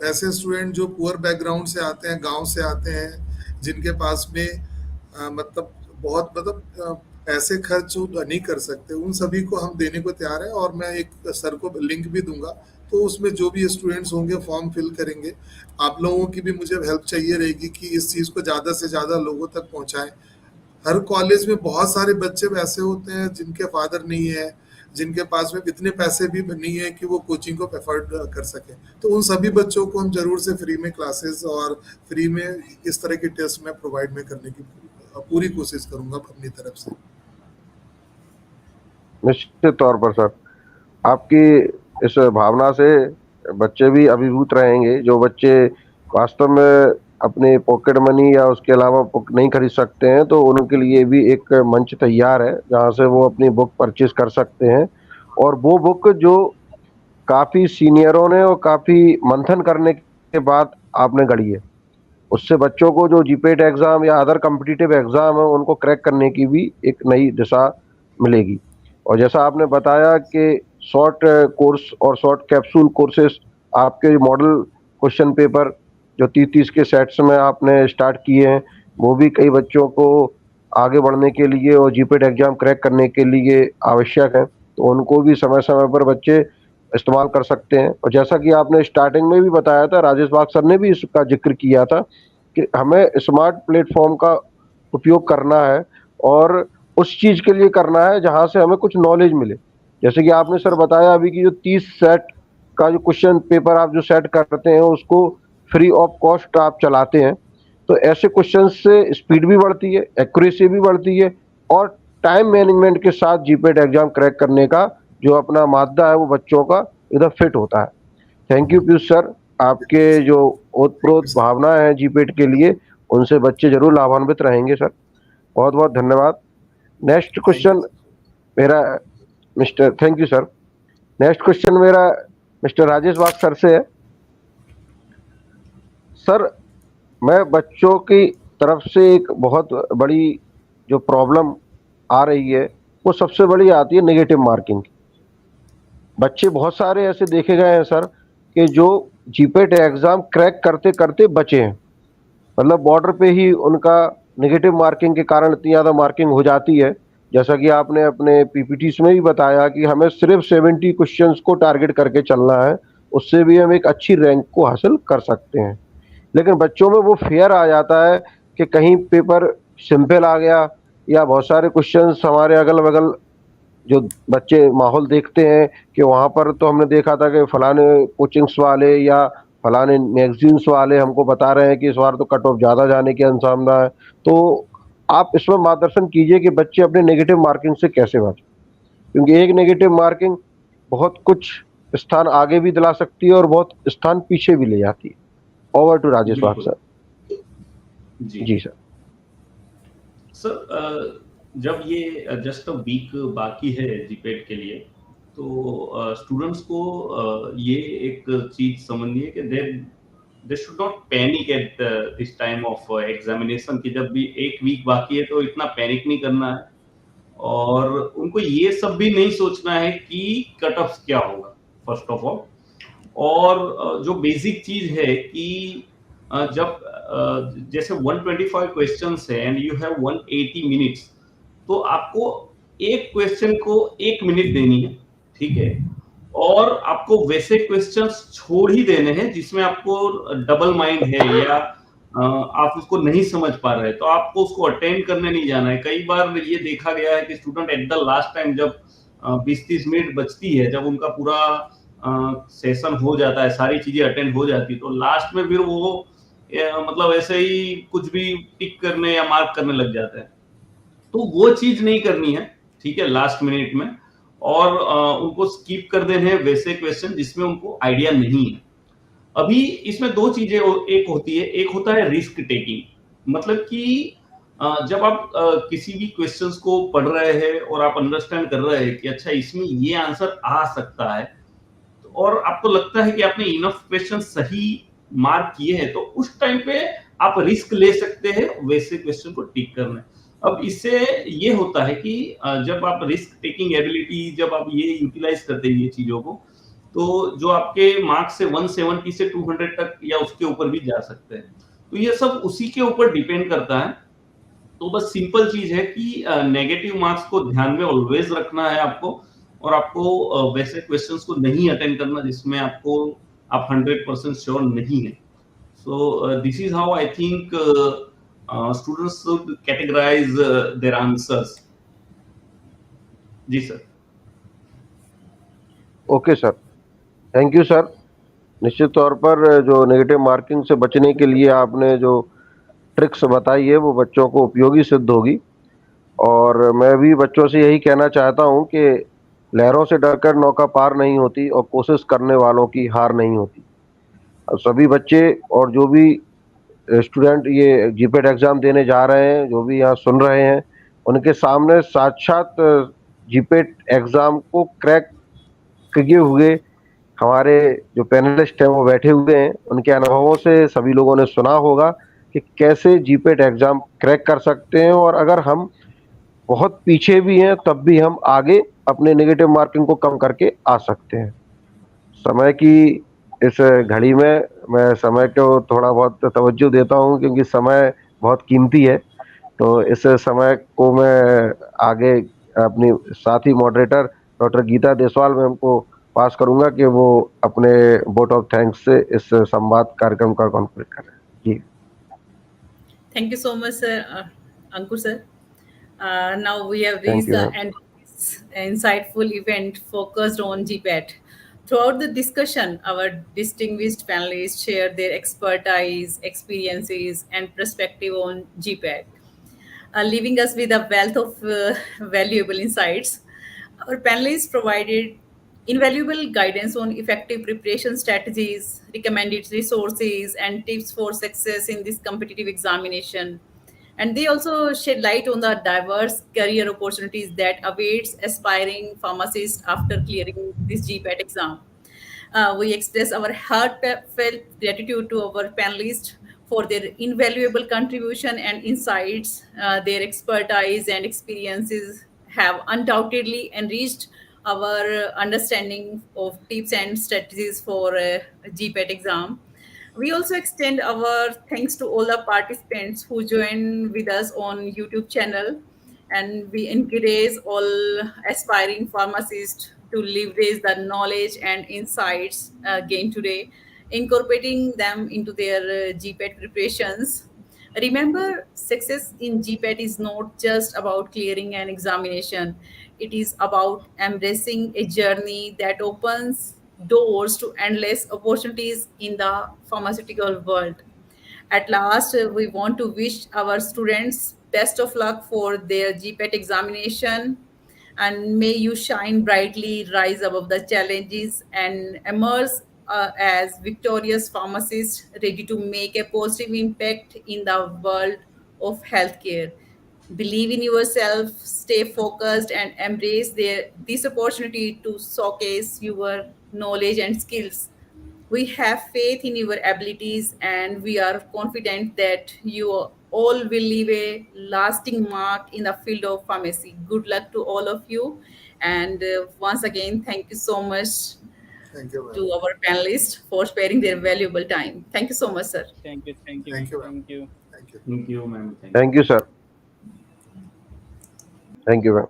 ऐसे student जो poor background से आते हैं, गांव से आते हैं, जिनके पास में बहुत पैसे खर्च नहीं कर सकते, उन सभी को हम देने को तैयार हैं। और मैं एक सर को लिंक भी दूंगा, तो उसमें जो भी स्टूडेंट्स होंगे फॉर्म फिल करेंगे। आप लोगों की भी मुझे हेल्प चाहिए रहेगी कि इस चीज़ को ज़्यादा से ज़्यादा लोगों तक पहुँचाएं। हर कॉलेज में बहुत सारे बच्चे ऐसे होते हैं जिनके फादर नहीं है, जिनके पास में इतने पैसे भी नहीं है कि वो कोचिंग को अफोर्ड कर सके, तो उन सभी बच्चों को हम जरूर से फ्री में क्लासेस और फ्री में इस तरह के टेस्ट में प्रोवाइड में करने की पूरी कोशिश करूंगा अपनी तरफ से। निश्चित तौर पर सर, आपकी इस भावना से बच्चे भी अभिभूत रहेंगे। जो बच्चे वास्तव में अपने पॉकेट मनी या उसके अलावा बुक नहीं खरीद सकते हैं, तो उनके लिए भी एक मंच तैयार है जहां से वो अपनी बुक परचेज कर सकते हैं। और वो बुक जो काफ़ी सीनियरों ने और काफ़ी मंथन करने के बाद आपने गढ़ी है, उससे बच्चों को जो जीपेट एग्ज़ाम या अदर कॉम्पिटिटिव एग्ज़ाम है उनको क्रैक करने की भी एक नई दिशा मिलेगी। और जैसा आपने बताया कि शॉर्ट कोर्स और शॉर्ट कैप्सूल कोर्सेस आपके मॉडल क्वेश्चन पेपर जो 30-30 के सेट्स में आपने स्टार्ट किए हैं, वो भी कई बच्चों को आगे बढ़ने के लिए और जीपेट एग्जाम क्रैक करने के लिए आवश्यक है, तो उनको भी समय समय पर बच्चे इस्तेमाल कर सकते हैं। और जैसा कि आपने स्टार्टिंग में भी बताया था, राजेश बाग सर ने भी इसका जिक्र किया था कि हमें स्मार्ट प्लेटफॉर्म का उपयोग करना है और उस चीज़ के लिए करना है जहाँ से हमें कुछ नॉलेज मिले। जैसे कि आपने सर बताया अभी कि जो 30 सेट का जो क्वेश्चन पेपर आप जो सेट करते हैं उसको फ्री ऑफ कॉस्ट आप चलाते हैं, तो ऐसे क्वेश्चन से स्पीड भी बढ़ती है, एक्यूरेसी भी बढ़ती है और टाइम मैनेजमेंट के साथ जीपेट एग्जाम क्रैक करने का जो अपना मादा है वो बच्चों का एकदम फिट होता है। थैंक यू पीयूष सर, आपके जो ओतप्रोत भावना है जीपेट के लिए उनसे बच्चे जरूर लाभान्वित रहेंगे सर, बहुत बहुत धन्यवाद। नेक्स्ट क्वेश्चन मेरा mister thank you sir. Next question मेरा मिस्टर राजेश बाग सर से है। सर, मैं बच्चों की तरफ से एक बहुत बड़ी जो प्रॉब्लम आ रही है वो सबसे बड़ी आती है नेगेटिव मार्किंग की। बच्चे बहुत सारे ऐसे देखे गए हैं सर कि जो जीपेट एग्जाम क्रैक करते करते बचे हैं, मतलब बॉर्डर पे ही उनका नेगेटिव मार्किंग के कारण इतनी ज़्यादा मार्किंग हो जाती है। जैसा कि आपने अपने पीपीटीज में भी बताया कि हमें सिर्फ 70 क्वेश्चंस को टारगेट करके चलना है, उससे भी हम एक अच्छी रैंक को हासिल कर सकते हैं। लेकिन बच्चों में वो फेयर आ जाता है कि कहीं पेपर सिंपल आ गया या बहुत सारे क्वेश्चंस हमारे अगल बगल जो बच्चे माहौल देखते हैं कि वहाँ पर तो हमने देखा था कि फलाने कोचिंग्स वाले या फलाने मैगजीन्स वाले हमको बता रहे हैं कि इस बार तो कट ऑफ ज़्यादा जाने की संभावना है। तो आप इसमें मार्गदर्शन कीजिए कि बच्चे अपने नेगेटिव मार्किंग से कैसे बचें, क्योंकि एक नेगेटिव मार्किंग बहुत कुछ स्थान आगे भी दिला सकती है और बहुत स्थान पीछे भी ले जाती है। Over to Rajesh Bagh sir. जी सर। सर, जब ये जस्ट अ वीक बाकी है जीपेट के लिए, तो स्टूडेंट्स को ये एक चीज समझनी है कि they should not panic at this time of examination, कि जब भी एक वीक बाकी है तो इतना पैनिक नहीं करना है और उनको ये सब भी नहीं सोचना है कि कट ऑफ क्या होगा फर्स्ट ऑफ ऑल। और जो बेसिक चीज है कि जब जैसे 125 क्वेश्चंस है एंड यू हैव 180 मिनट्स, तो आपको एक क्वेश्चन को 1 मिनट देनी है, ठीक है, और आपको वैसे क्वेश्चंस छोड़ ही देने हैं जिसमें आपको डबल माइंड है या आप उसको नहीं समझ पा रहे, तो आपको उसको अटेंड करने नहीं जाना है। कई बार ये देखा गया है कि student at the last time जब 20-30 मिनट बचती है, जब उनका पूरा सेशन हो जाता है, सारी चीजें अटेंड हो जाती है, तो लास्ट में फिर वो मतलब ऐसे ही कुछ भी टिक करने या मार्क करने लग जाते हैं। तो वो चीज नहीं करनी है, ठीक है, लास्ट मिनट में, और उनको स्किप कर देने हैं वैसे क्वेश्चन जिसमें उनको आइडिया नहीं है। अभी इसमें दो चीजें एक होती है, एक होता है रिस्क टेकिंग, मतलब कि जब आप किसी भी क्वेश्चंस को पढ़ रहे हैं और आप अंडरस्टैंड कर रहे हैं कि अच्छा इसमें ये आंसर आ सकता है, और आपको लगता है कि आपने इनफ क्वेश्चन सही मार्क किए हैं, तो उस टाइम पे आप रिस्क ले सकते हैं वैसे क्वेश्चन को टिक करने। अब इससे ये होता है कि जब आप रिस्क टेकिंग एबिलिटी जब आप ये यूटिलाइज करते हैं ये चीजों को, तो जो आपके मार्क्स से 170 से 200 तक या उसके ऊपर भी जा सकते हैं। तो ये सब उसी के ऊपर डिपेंड करता है। तो बस सिंपल चीज है कि नेगेटिव मार्क्स को ध्यान में ऑलवेज रखना है आपको, और आपको वैसे क्वेश्चंस को नहीं अटेंड करना जिसमें आपको आप 100% श्योर नहीं है। So this is how I think students should categorize their answers. जी सर। Okay sir, thank you sir. निश्चित तौर पर जो नेगेटिव मार्किंग से बचने के लिए आपने जो ट्रिक्स बताई है वो बच्चों को उपयोगी सिद्ध होगी, और मैं भी बच्चों से यही कहना चाहता हूं कि लहरों से डरकर नौका पार नहीं होती और कोशिश करने वालों की हार नहीं होती। अब सभी बच्चे और जो भी स्टूडेंट ये जीपेट एग्ज़ाम देने जा रहे हैं, जो भी यहाँ सुन रहे हैं, उनके सामने साक्षात जीपेट एग्ज़ाम को क्रैक किए हुए हमारे जो पैनलिस्ट हैं वो बैठे हुए हैं। उनके अनुभवों से सभी लोगों ने सुना होगा कि कैसे जीपेट एग्ज़ाम क्रैक कर सकते हैं, और अगर हम बहुत पीछे भी हैं तब भी हम आगे अपने नेगेटिव मार्किंग को कम करके आ सकते हैं। समय की इस घड़ी में मैं समय को थोड़ा बहुत तवज्जो देता हूँ, क्योंकि समय बहुत कीमती है। तो इस समय को मैं आगे अपनी साथी moderator doctor Geeta Deswal ma'am को पास करूंगा कि वो अपने वोट ऑफ थैंक्स से इस संवाद कार्यक्रम का कॉन्क्लूड करें। जी, Thank you so much, sir, Ankur sir. Now we have thank reached you the ma'am. end of this insightful event focused on GPAT. Throughout the discussion, our distinguished panelists shared their expertise, experiences, and perspective on GPAT, leaving us with a wealth of valuable insights. Our panelists provided invaluable guidance on effective preparation strategies, recommended resources, and tips for success in this competitive examination. And they also shed light on the diverse career opportunities that awaits aspiring pharmacists after clearing this GPAT exam. We express our heartfelt gratitude to our panelists for their invaluable contribution and insights. Their expertise and experiences have undoubtedly enriched our understanding of tips and strategies for a GPAT exam. We also extend our thanks to all the participants who join with us on YouTube channel, and we encourage all aspiring pharmacists to leverage the knowledge and insights gained today, incorporating them into their GPAT preparations. Remember, success in GPAT is not just about clearing an examination. It is about embracing a journey that opens doors to endless opportunities in the pharmaceutical world. At last, we want to wish our students best of luck for their GPAT examination, and may you shine brightly, rise above the challenges, and emerge as victorious pharmacists ready to make a positive impact in the world of healthcare. Believe in yourself, stay focused, and embrace this opportunity to showcase your knowledge and skills. We have faith in your abilities, and we are confident that you all will leave a lasting mark in the field of pharmacy. Good luck to all of you. And once again, thank you so much Thank you, to ma'am. our panelists for sparing their valuable time. Thank you so much, sir. Thank you. Thank you. Thank you, ma'am. Thank you. Thank you. Thank you, ma'am. Thank you. Thank you sir, thank you ma'am.